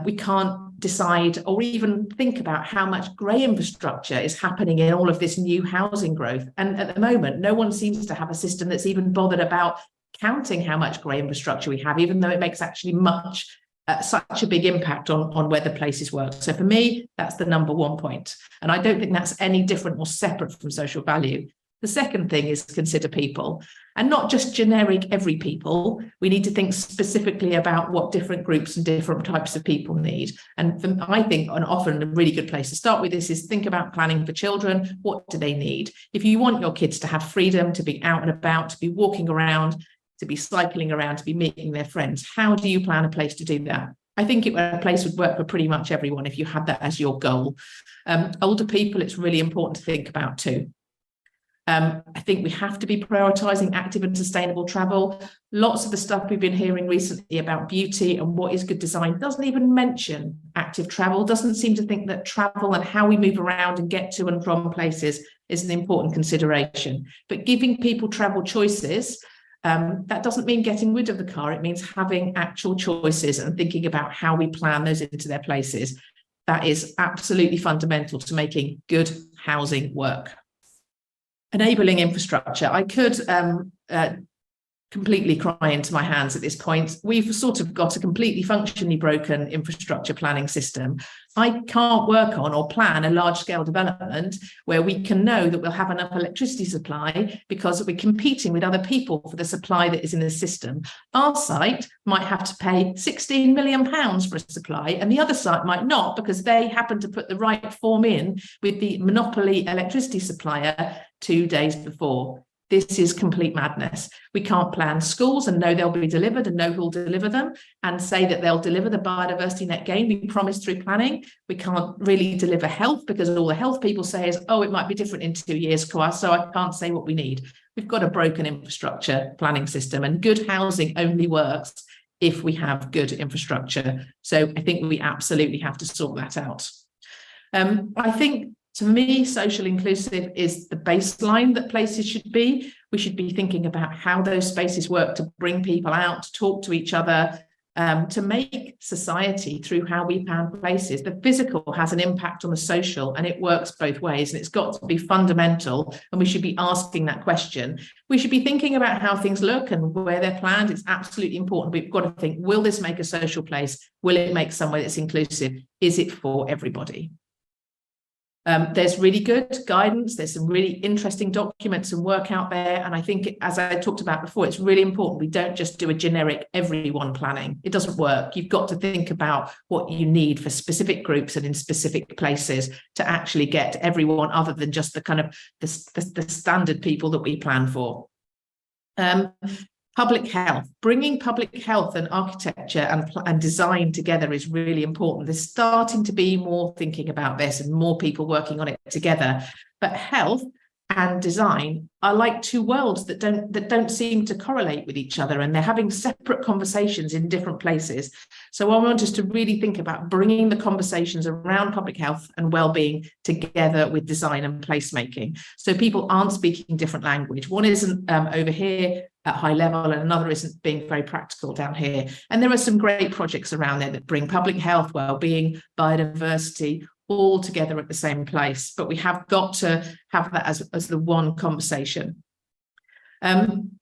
S4: We can't decide or even think about how much grey infrastructure is happening in all of this new housing growth. And at the moment, no one seems to have a system that's even bothered about counting how much grey infrastructure we have, even though it makes actually much such a big impact on whether places work. So for me, that's the number one point. And I don't think that's any different or separate from social value. The second thing is consider people, and not just generic every people. We need to think specifically about what different groups and different types of people need. And I think, and often a really good place to start with this is think about planning for children. What do they need? If you want your kids to have freedom, to be out and about, to be walking around, to be cycling around, to be meeting their friends, how do you plan a place to do that? I think a place would work for pretty much everyone if you had that as your goal. Older people, it's really important to think about too. I think we have to be prioritising active and sustainable travel. Lots of the stuff we've been hearing recently about beauty and what is good design doesn't even mention active travel, doesn't seem to think that travel and how we move around and get to and from places is an important consideration. But giving people travel choices, that doesn't mean getting rid of the car. It means having actual choices and thinking about how we plan those into their places. That is absolutely fundamental to making good housing work. Enabling infrastructure. I could completely cry into my hands at this point. We've sort of got a completely functionally broken infrastructure planning system. I can't work on or plan a large-scale development where we can know that we'll have enough electricity supply because we're competing with other people for the supply that is in the system. Our site might have to pay £16 million for a supply, and the other site might not because they happen to put the right form in with the monopoly electricity supplier 2 days before. This is complete madness. We can't plan schools and know they'll be delivered and know who'll deliver them and say that they'll deliver the biodiversity net gain we promised through planning. We can't really deliver health because all the health people say is, oh, it might be different in 2 years, so I can't say what we need. We've got a broken infrastructure planning system, and good housing only works if we have good infrastructure. So I think we absolutely have to sort that out. I think, to me, social inclusive is the baseline that places should be. We should be thinking about how those spaces work to bring people out, to talk to each other, to make society through how we plan places. The physical has an impact on the social, and it works both ways, and it's got to be fundamental, and we should be asking that question. We should be thinking about how things look and where they're planned. It's absolutely important. We've got to think, will this make a social place? Will it make somewhere that's inclusive? Is it for everybody? There's really good guidance. There's some really interesting documents and work out there. And I think, as I talked about before, it's really important we don't just do a generic everyone planning. It doesn't work. You've got to think about what you need for specific groups and in specific places to actually get everyone other than just the kind of the standard people that we plan for. Public health, bringing public health and architecture and design together is really important. There's starting to be more thinking about this and more people working on it together. But health and design are like two worlds that don't seem to correlate with each other, and they're having separate conversations in different places. So I want us to really think about bringing the conversations around public health and well-being together with design and placemaking, so people aren't speaking different language. One isn't over here at high level and another isn't being very practical down here. And there are some great projects around there that bring public health, well-being, biodiversity all together at the same place, but we have got to have that as the one conversation.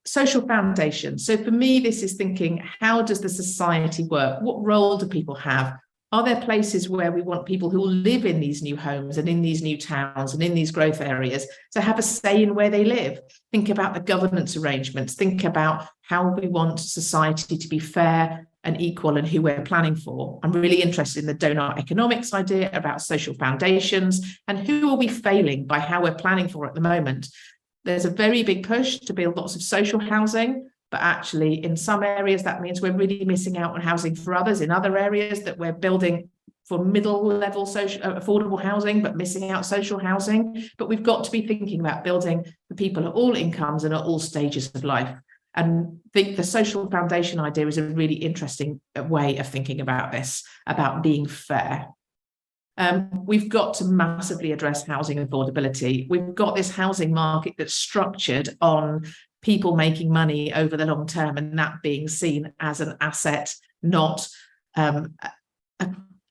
S4: Social foundation. So for me, this is thinking, how does the society work? What role do people have? Are there places where we want people who will live in these new homes and in these new towns and in these growth areas to have a say in where they live? Think about the governance arrangements. Think about how we want society to be fair and equal and who we're planning for. I'm really interested in the donut economics idea about social foundations and who are we failing by how we're planning for at the moment. There's a very big push to build lots of social housing, but actually in some areas that means we're really missing out on housing for others. In other areas that we're building for middle level social affordable housing, but missing out social housing. But we've got to be thinking about building for people at all incomes and at all stages of life. And I think the social foundation idea is a really interesting way of thinking about this, about being fair. We've got to massively address housing affordability. We've got this housing market that's structured on people making money over the long term, and that being seen as an asset, not a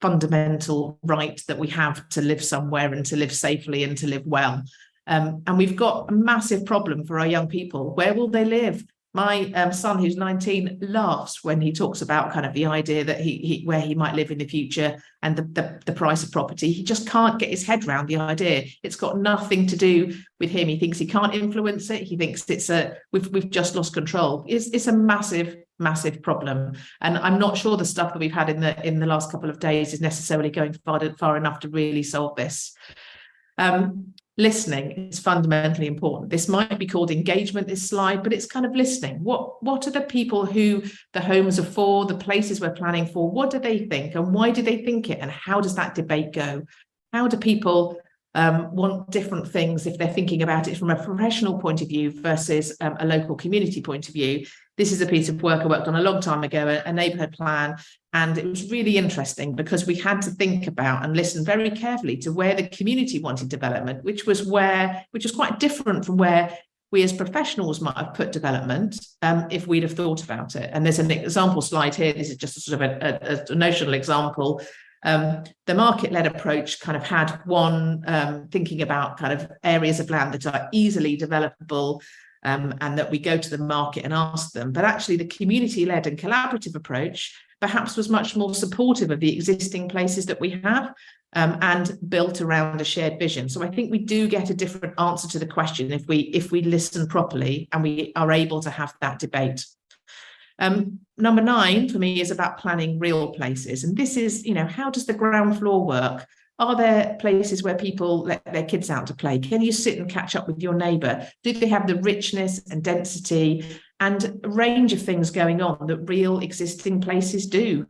S4: fundamental right that we have to live somewhere and to live safely and to live well. And we've got a massive problem for our young people. Where will they live? My son, who's 19, laughs when he talks about kind of the idea that where he might live in the future and the price of property. He just can't get his head around the idea. It's got nothing to do with him. He thinks he can't influence it. He thinks it's we've just lost control. It's a massive problem, and I'm not sure the stuff that we've had in the last couple of days is necessarily going far enough to really solve this. Listening is fundamentally important. This might be called engagement, this slide, but it's kind of listening. What are the people who the homes are for, the places we're planning for, what do they think and why do they think it, and how does that debate go? How do people want different things if they're thinking about it from a professional point of view versus a local community point of view? This is a piece of work I worked on a long time ago, a neighbourhood plan, and it was really interesting because we had to think about and listen very carefully to where the community wanted development, which was quite different from where we as professionals might have put development if we'd have thought about it. And there's an example slide here. This is just a sort of a notional example. The market-led approach kind of had one thinking about kind of areas of land that are easily developable, and that we go to the market and ask them. But actually the community-led and collaborative approach perhaps was much more supportive of the existing places that we have and built around a shared vision. So I think we do get a different answer to the question if we listen properly and we are able to have that debate. Number 9 for me is about planning real places. And this is, how does the ground floor work? Are there places where people let their kids out to play? Can you sit and catch up with your neighbour? Do they have the richness and density and a range of things going on that real existing places do?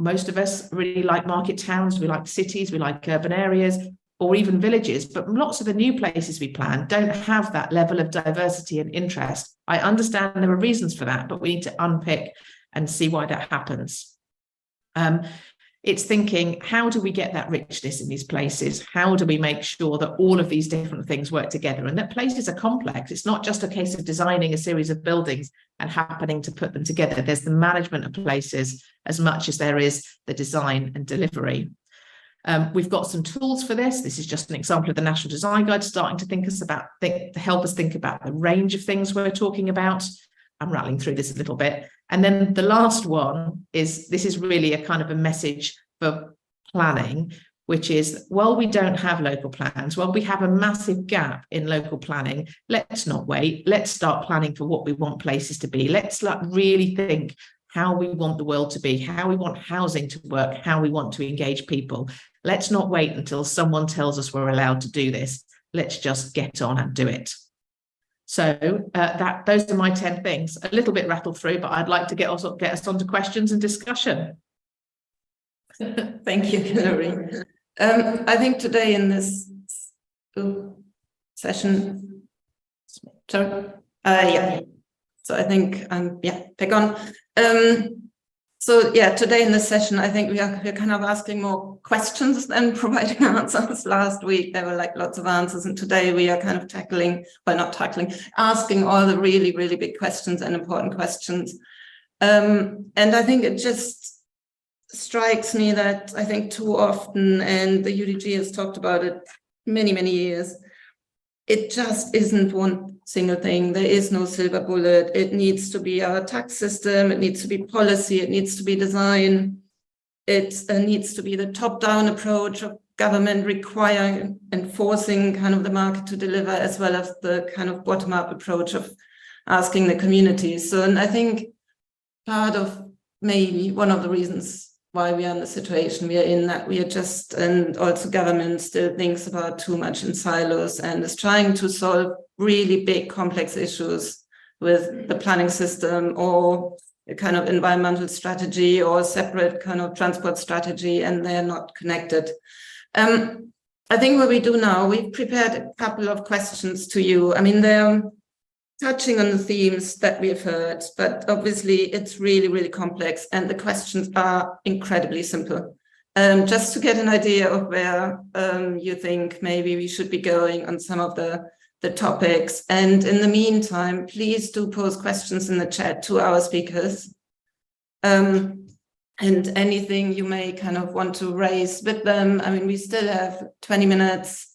S4: Most of us really like market towns, we like cities, we like urban areas, or even villages, but lots of the new places we plan don't have that level of diversity and interest. I understand there are reasons for that, but we need to unpick and see why that happens. It's thinking, how do we get that richness in these places? How do we make sure that all of these different things work together and that places are complex? It's not just a case of designing a series of buildings and happening to put them together. There's the management of places as much as there is the design and delivery. We've got some tools for this. This is just an example of the National Design Guide starting to help us think about the range of things we're talking about. I'm rattling through this a little bit. And then the last one is, this is really a kind of a message for planning, which is, while we don't have local plans, while we have a massive gap in local planning, let's not wait. Let's start planning for what we want places to be. Let's really think how we want the world to be, how we want housing to work, how we want to engage people. Let's not wait until someone tells us we're allowed to do this. Let's just get on and do it. So those are my 10 things. A little bit rattled through, but I'd like to get us onto questions and discussion.
S1: Thank you, Hilary. I think today in this session, sorry, yeah. So I think, pick on. So yeah, today in this session, I think we're kind of asking more questions than providing answers. Last week, there were like lots of answers. And today we are kind of asking all the really, really big questions and important questions. And I think it just strikes me that I think too often, and the UDG has talked about it many, many years, it just isn't one single thing. There is no silver bullet. It needs to be our tax system. It needs to be policy. It needs to be design. It needs to be the top-down approach of government requiring, enforcing kind of the market to deliver, as well as the kind of bottom-up approach of asking the community. So, and I think part of maybe one of the reasons why we are in the situation we are in, that we are just, and also government still thinks about too much in silos and is trying to solve really big complex issues with the planning system or a kind of environmental strategy or a separate kind of transport strategy, and they're not connected. I think what we do now, we've prepared a couple of questions to you. I mean, they're touching on the themes that we've heard, but obviously it's really, really complex, and the questions are incredibly simple. Just to get an idea of where you think maybe we should be going on some of the topics. And in the meantime, please do pose questions in the chat to our speakers. And anything you may kind of want to raise with them. I mean, we still have 20 minutes.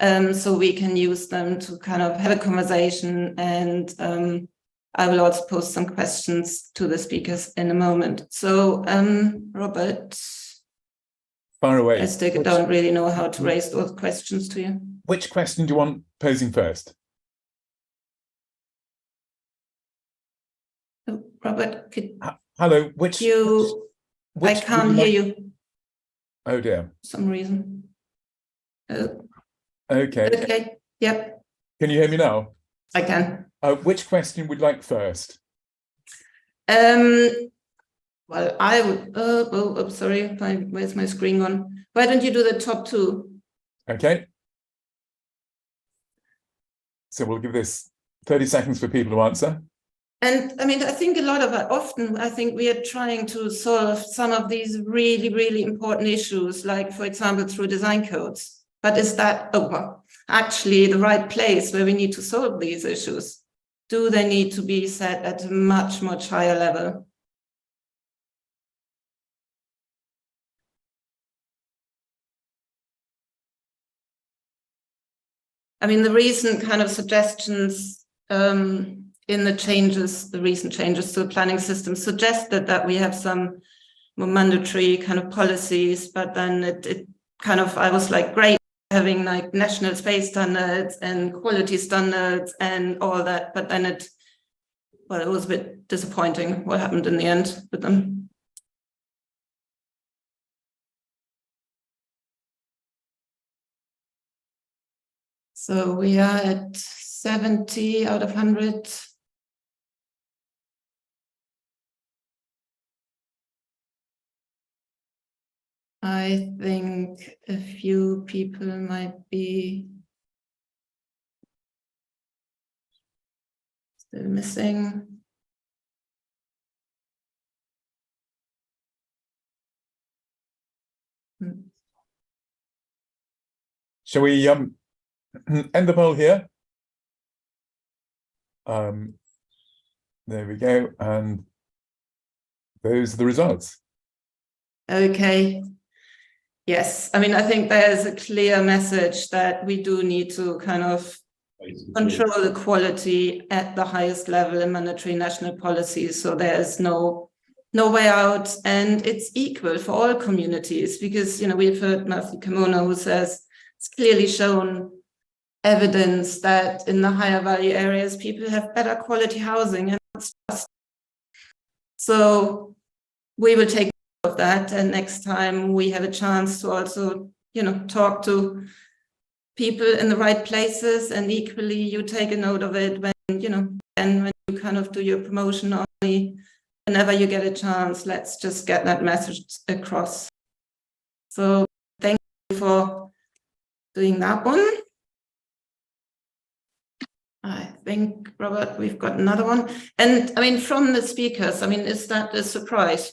S1: So we can use them to kind of have a conversation and I will also post some questions to the speakers in a moment. So, Robert,
S5: far away.
S1: I don't really know how to raise those questions to you.
S5: Which question do you want posing first?
S1: Oh, Robert, could
S5: Hello, which
S1: I can't hear you.
S5: Oh dear.
S1: For some reason. Oh,
S5: Okay.
S1: okay. Yep.
S5: Can you hear me now?
S1: I can.
S5: Which question would you like first?
S1: Well, I would. Oh, sorry. Where's my screen gone? Why don't you do the top two?
S5: Okay. So we'll give this 30 seconds for people to answer.
S1: And I mean, I think I think we are trying to solve some of these really, really important issues, like, for example, through design codes. But is that actually the right place where we need to solve these issues? Do they need to be set at a much, much higher level? I mean, the recent kind of suggestions in the recent changes to the planning system suggested that we have some more mandatory kind of policies, but then it kind of, I was like, great, having like national space standards and quality standards and all that, but then it was a bit disappointing what happened in the end with them. So we are at 70 out of 100. I think a few people might be still missing.
S5: Shall we end the poll here? There we go, and those are the results.
S1: Okay. Yes, I mean, I think there's a clear message that we do need to kind of control the quality at the highest level in mandatory national policies. So there is no way out, and it's equal for all communities, because, you know, we've heard Matthew Kimona, who says it's clearly shown evidence that in the higher value areas, people have better quality housing, and it's just. So we will take of that, and next time we have a chance to also, you know, talk to people in the right places, and equally you take a note of it when, you know, and when you kind of do your promotion, only whenever you get a chance, let's just get that message across. So thank you for doing that one. I think, Robert, we've got another one. And I mean, from the speakers, I mean, is that a surprise?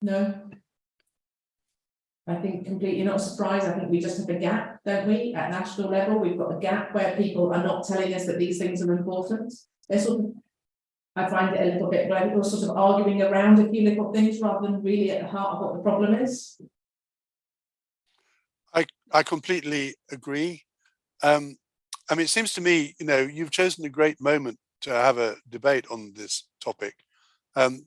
S4: No. I think completely not surprised. I think we just have a gap, don't we? At national level, we've got a gap where people are not telling us that these things are important. They're sort of, I find it a little bit where people are sort of arguing around a few little things rather than really at the heart of what the problem is.
S2: I completely agree. I mean, it seems to me, you know, you've chosen a great moment to have a debate on this topic,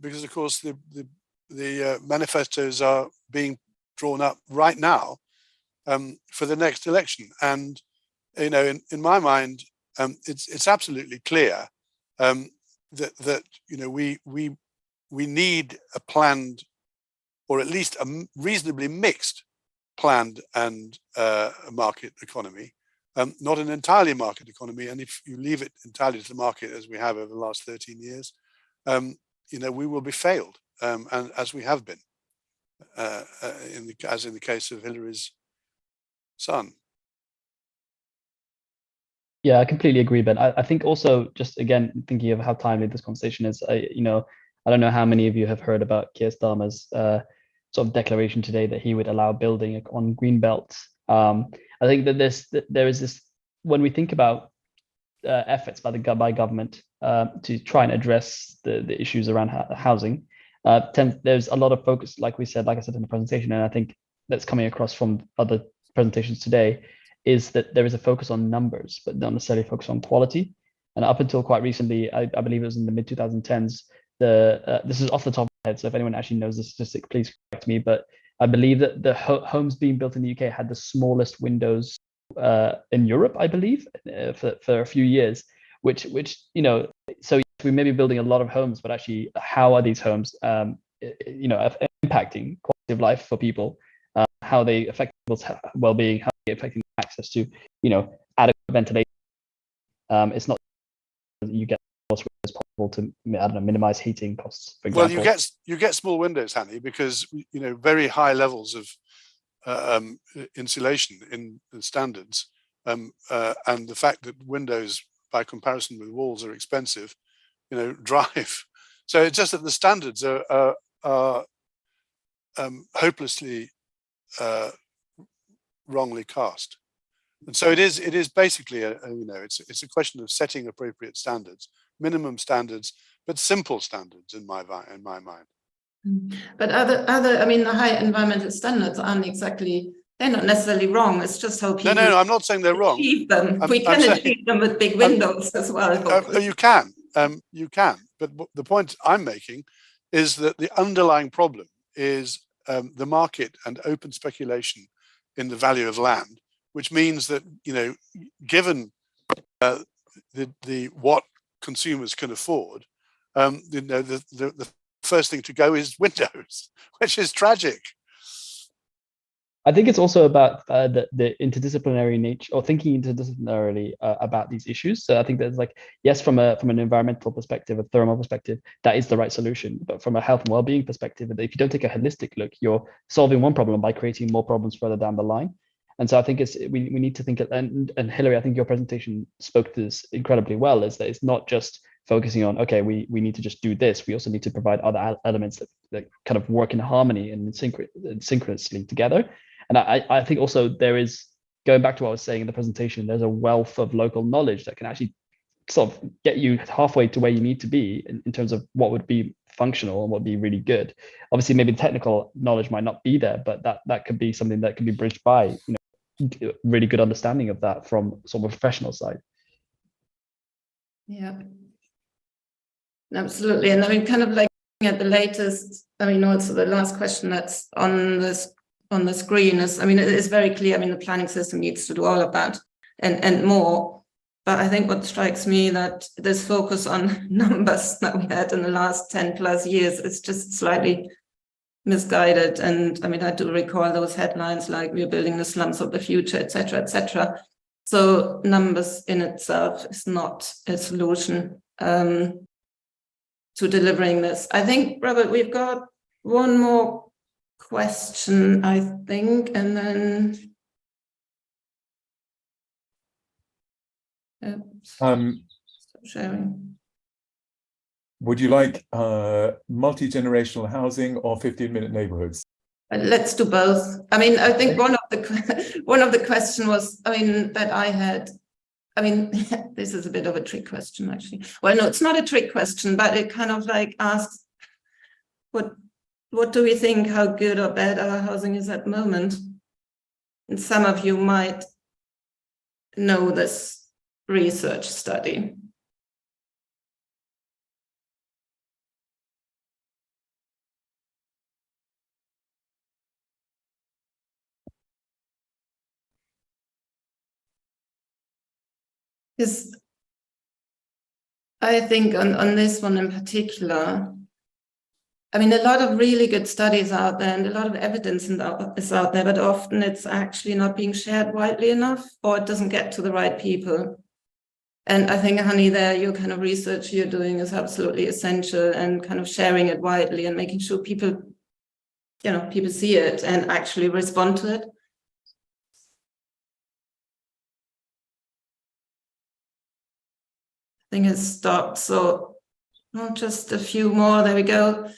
S2: because of course the manifestos are being drawn up right now for the next election, and you know, in my mind, it's absolutely clear that you know we need a planned, or at least a reasonably mixed planned and market economy, not an entirely market economy. And if you leave it entirely to the market, as we have over the last 13 years, you know, we will be failed, and as we have been, as in the case of Hilary's son.
S3: Yeah, I completely agree, Ben. I think also, just again, thinking of how timely this conversation is, you know, I don't know how many of you have heard about Keir Starmer's sort of declaration today that he would allow building on green belts. I think that there is this, when we think about efforts by government to try and address the issues around housing, there's a lot of focus, like I said in the presentation, and I think that's coming across from other presentations today, is that there is a focus on numbers, but not necessarily focus on quality. And up until quite recently, I believe it was in the mid 2010s, this is off the top of my head, so if anyone actually knows the statistic, please correct me, but I believe that the homes being built in the UK had the smallest windows in Europe, I believe, for a few years, which you know, so we may be building a lot of homes, but actually, how are these homes, you know, impacting quality of life for people? How they affect people's well-being? How they affecting access to, you know, adequate ventilation? It's not that you get as possible to, I don't know, minimize heating costs, for example.
S2: Well, you get small windows, Hani, because, you know, very high levels of insulation in the standards, and the fact that windows, by comparison with walls, are expensive, you know, drive. So it's just that the standards are hopelessly wrongly cast. And so it is basically you know, it's a question of setting appropriate standards, minimum standards, but simple standards in my mind.
S1: But other, I mean, the high environmental standards aren't exactly, they're not necessarily wrong. It's just how people
S2: No, I'm not saying they're wrong.
S1: achieve them. We can achieve them with big windows as well.
S2: You can, but the point I'm making is that the underlying problem is the market and open speculation in the value of land, which means that, you know, given the what consumers can afford, you know, the first thing to go is windows, which is tragic.
S3: I think it's also about the interdisciplinary nature, or thinking interdisciplinarily about these issues. So I think there's like, yes, from an environmental perspective, a thermal perspective, that is the right solution. But from a health and well-being perspective, if you don't take a holistic look, you're solving one problem by creating more problems further down the line. And so I think we need to think, and Hilary, I think your presentation spoke to this incredibly well, is that it's not just focusing on, okay, we need to just do this. We also need to provide other elements that kind of work in harmony and synchronously together. And I think also there is, going back to what I was saying in the presentation, there's a wealth of local knowledge that can actually sort of get you halfway to where you need to be in terms of what would be functional and what would be really good. Obviously, maybe the technical knowledge might not be there, but that could be something that could be bridged by, you know, really good understanding of that from sort of a professional side.
S1: Yeah, absolutely. And I mean, kind of like at the latest, I mean, also the last question that's on the screen is, I mean, it is very clear. I mean, the planning system needs to do all of that and more. But I think what strikes me that this focus on numbers that we had in the last 10 plus years is just slightly misguided. And I mean, I do recall those headlines like we're building the slums of the future, etc., etc. So numbers in itself is not a solution to delivering this. I think, Robert, we've got one more question, I think, and then stop sharing.
S5: Would you like multi-generational housing or 15-minute neighborhoods?
S1: Let's do both. I mean, I think one of the question was, I mean, that I had, I mean, this is a bit of a trick question, actually. Well, no, it's not a trick question, but it kind of like asks, what do we think, how good or bad our housing is at the moment? And some of you might know this research study. Because I think on this one in particular, I mean, a lot of really good studies out there and a lot of evidence is out there, but often it's actually not being shared widely enough, or it doesn't get to the right people. And I think, Hani, there, your kind of research you're doing is absolutely essential, and kind of sharing it widely and making sure people, you know, people see it and actually respond to it. I think it's stopped, so just a few more, there we go.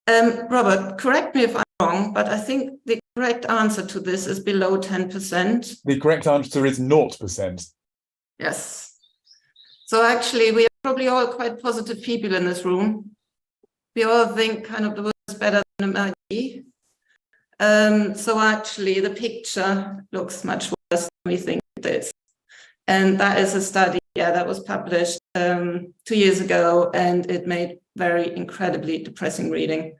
S1: Robert, correct me if I'm wrong, but I think the correct answer to this is below 10%.
S5: The correct answer is 0%.
S1: Yes. So actually, we are probably all quite positive people in this room. We all think kind of the world is better than it might be. So actually, the picture looks much worse than we think it is. And that is a study, that was published 2 years ago, and it made very incredibly depressing reading.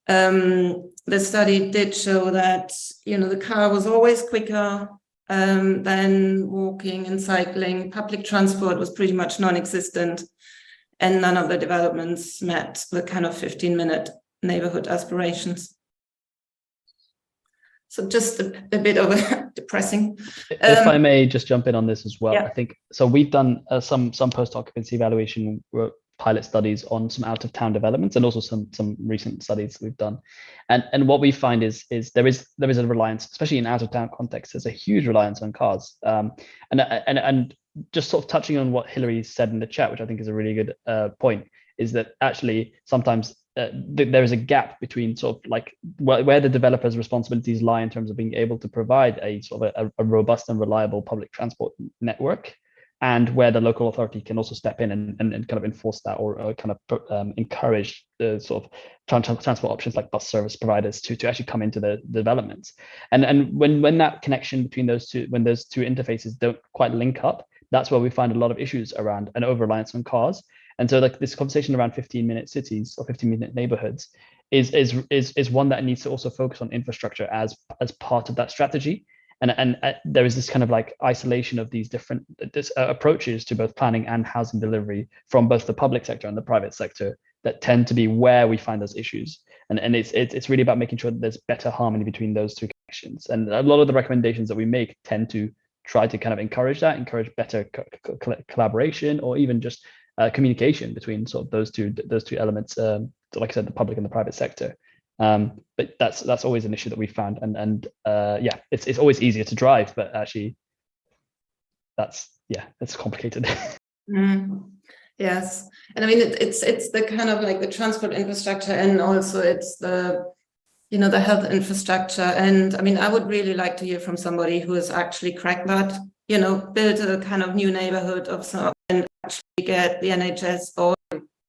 S1: The study did show that, the car was always quicker than walking and cycling. Public transport was pretty much non-existent, and none of the developments met the kind of 15-minute neighborhood aspirations. So just a bit of a depressing.
S3: If I may just jump in on this as well,
S1: Yeah.
S3: I think so. We've done some post-occupancy evaluation pilot studies on some out-of-town developments, and also some recent studies we've done. And what we find is there is a reliance, especially in out-of-town contexts. There's a huge reliance on cars. And just sort of touching on what Hilary said in the chat, which I think is a really good point, is that actually sometimes there is a gap between sort of like where the developer's responsibilities lie in terms of being able to provide a sort of a robust and reliable public transport network, and where the local authority can also step in and kind of enforce that, or kind of encourage the sort of transport options like bus service providers to actually come into the developments. And when that connection between those two, when those two interfaces don't quite link up, that's where we find a lot of issues around an over-reliance on cars. And so like this conversation around 15-minute cities or 15-minute neighborhoods is one that needs to also focus on infrastructure as part of that strategy. And there is this kind of like isolation of these different approaches to both planning and housing delivery from both the public sector and the private sector that tend to be where we find those issues. And it's really about making sure that there's better harmony between those two connections. And a lot of the recommendations that we make tend to try to kind of encourage better collaboration, or even just communication between sort of those two elements, like I said, the public and the private sector. But that's always an issue that we found, and it's always easier to drive, but actually it's complicated.
S1: Yes, and I mean it's the kind of like the transport infrastructure, and also it's the the health infrastructure. And I mean, I would really like to hear from somebody who has actually cracked that, built a kind of new neighborhood of some, and actually get the NHS or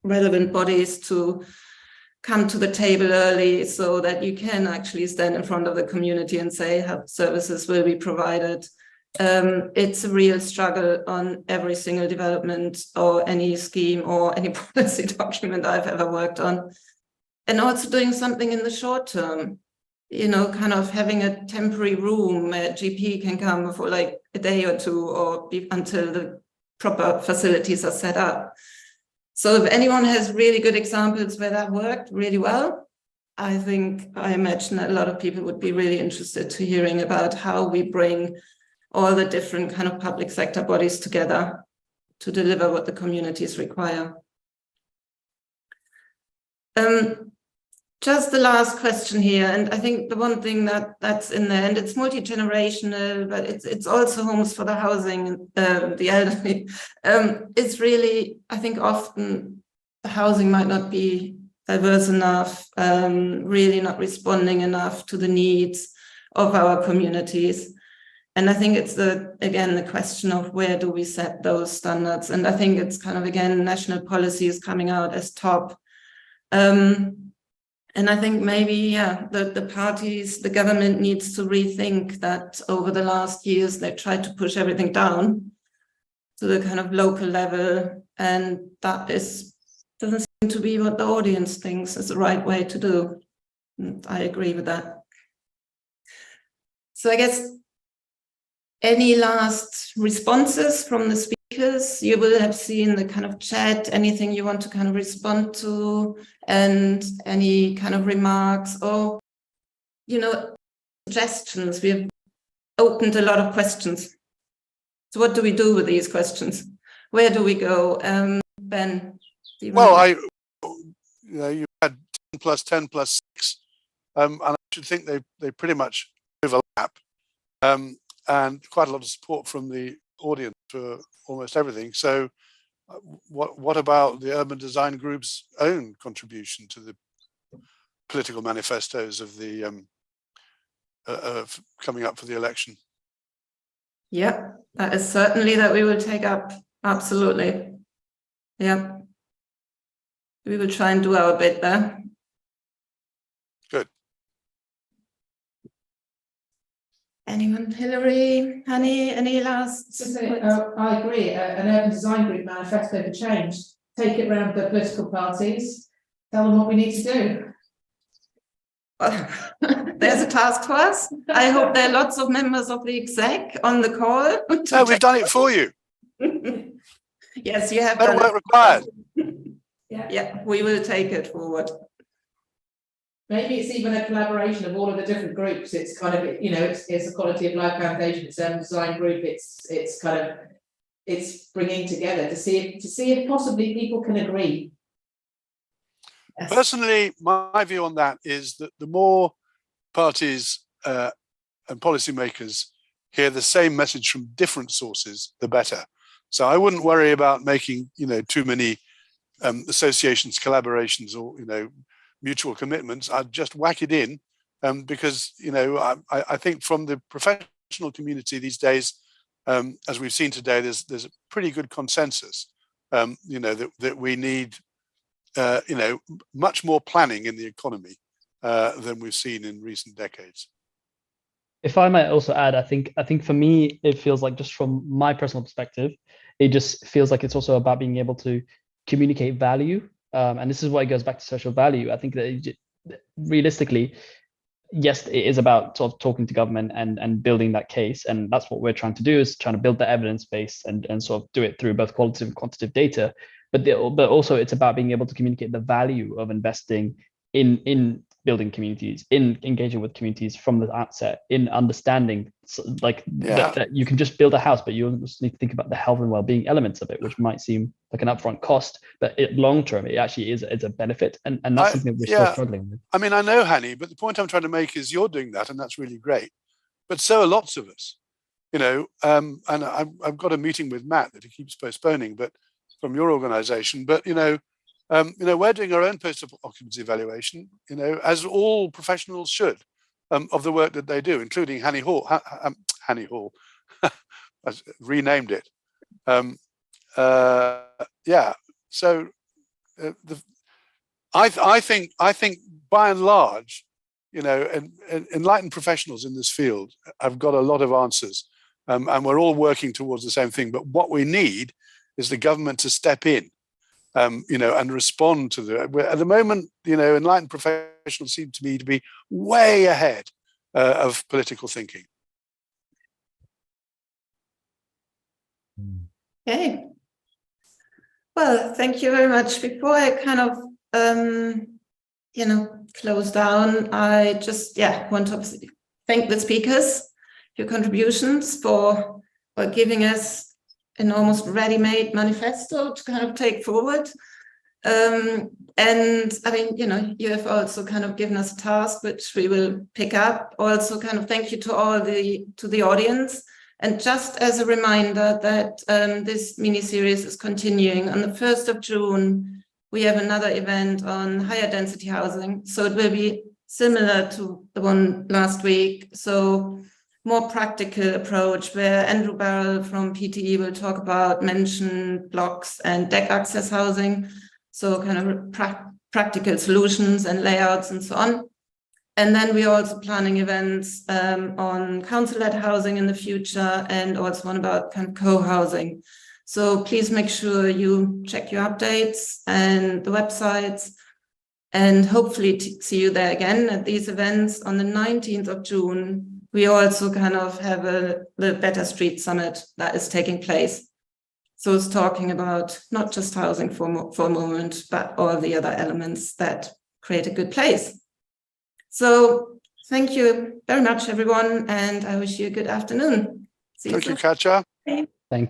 S1: relevant bodies to come to the table early, so that you can actually stand in front of the community and say health services will be provided. It's a real struggle on every single development or any scheme or any policy document I've ever worked on. And also doing something in the short term, kind of having a temporary room where GP can come for like a day or two, or until the proper facilities are set up. So if anyone has really good examples where that worked really well, I imagine that a lot of people would be really interested to hearing about how we bring all the different kind of public sector bodies together to deliver what the communities require. Just the last question here, and I think the one thing that's in there, and it's multi-generational, but it's also homes for the housing, the elderly. It's really, I think often the housing might not be diverse enough, really not responding enough to the needs of our communities. And I think it's again the question of where do we set those standards? And I think it's kind of, again, national policy is coming out as top. And I think maybe, the parties, the government needs to rethink that. Over the last years, they've tried to push everything down to the kind of local level, and that doesn't seem to be what the audience thinks is the right way to do. And I agree with that. So I guess any last responses from the speakers? You will have seen the kind of chat, anything you want to kind of respond to, and any kind of remarks or, suggestions. We have opened a lot of questions. So what do we do with these questions? Where do we go? Ben?
S2: Well, you had 10 plus 10 plus 6, and I should think they pretty much overlap. And quite a lot of support from the audience for almost everything. So what about the urban design group's own contribution to the political manifestos of the of coming up for the election?
S1: Yeah, that is certainly that we will take up. Absolutely. Yeah. We will try and do our bit there.
S2: Good.
S1: Anyone? Hilary, Hani, any last?
S4: I agree. An urban design group manifesto for change. Take it round the political parties. Tell them what we need to do.
S1: Well, there's a task for us. I hope there are lots of members of the exec on the call.
S2: No, we've done it for you.
S1: Yes, you have
S2: No
S1: done
S2: work
S1: it.
S2: required.
S1: Yeah, we will take it forward.
S4: Maybe it's even a collaboration of all of the different groups. It's kind of, you know, it's a quality of life foundation, it's a design group, it's kind of, it's bringing together to see if possibly people can agree. Yes.
S2: Personally, my view on that is that the more parties and policymakers hear the same message from different sources, the better. So I wouldn't worry about making, you know, too many associations, collaborations, or, you know, mutual commitments. I'd just whack it in, because, you know, I think from the professional community these days, as we've seen today, there's a pretty good consensus, you know, that we need, you know, much more planning in the economy than we've seen in recent decades.
S3: If I might also add, I think for me, it feels like, just from my personal perspective, it just feels like it's also about being able to communicate value. And this is why it goes back to social value. I think that realistically, yes, it is about sort of talking to government and building that case. And that's what we're trying to do, is trying to build the evidence base and sort of do it through both qualitative and quantitative data. But also it's about being able to communicate the value of investing in building communities, in engaging with communities from the outset, in understanding that you can just build a house, but you also need to think about the health and well-being elements of it, which might seem like an upfront cost, but long term it actually is a benefit, and that's something that we're still struggling with.
S2: I mean, I know, Hani, but the point I'm trying to make is you're doing that, and that's really great. But so are lots of us, you know. And I've got a meeting with Matt that he keeps postponing, but from your organisation. But you know, we're doing our own post-occupancy evaluation, you know, as all professionals should, of the work that they do, including Hani Hall. Hani Hall, I renamed it. Yeah. So I think by and large, you know, enlightened professionals in this field have got a lot of answers, and we're all working towards the same thing. But what we need is the government to step in, you know, and respond to at the moment, you know, enlightened professionals seem to me to be way ahead of political thinking.
S1: Okay. Well, thank you very much. Before I kind of, you know, close down, I just, want to thank the speakers, your contributions for giving us an almost ready-made manifesto to kind of take forward. And I mean, you know, you have also kind of given us a task which we will pick up. Also, kind of thank you to the audience. And just as a reminder that this mini-series is continuing. On the 1st of June, we have another event on higher density housing. So it will be similar to the one last week. So more practical approach, where Andrew Barrell from PTE will talk about mentioned blocks and deck access housing. So kind of practical solutions and layouts and so on. And then we're also planning events on council-led housing in the future, and also one about kind of co-housing. So please make sure you check your updates and the websites, and hopefully see you there again at these events. On the 19th of June, we also kind of have the Better Street Summit that is taking place. So it's talking about not just housing for a moment, but all the other elements that create a good place. So thank you very much, everyone, and I wish you a good afternoon. See you soon.
S2: Thank you, Katja.
S3: Thank you.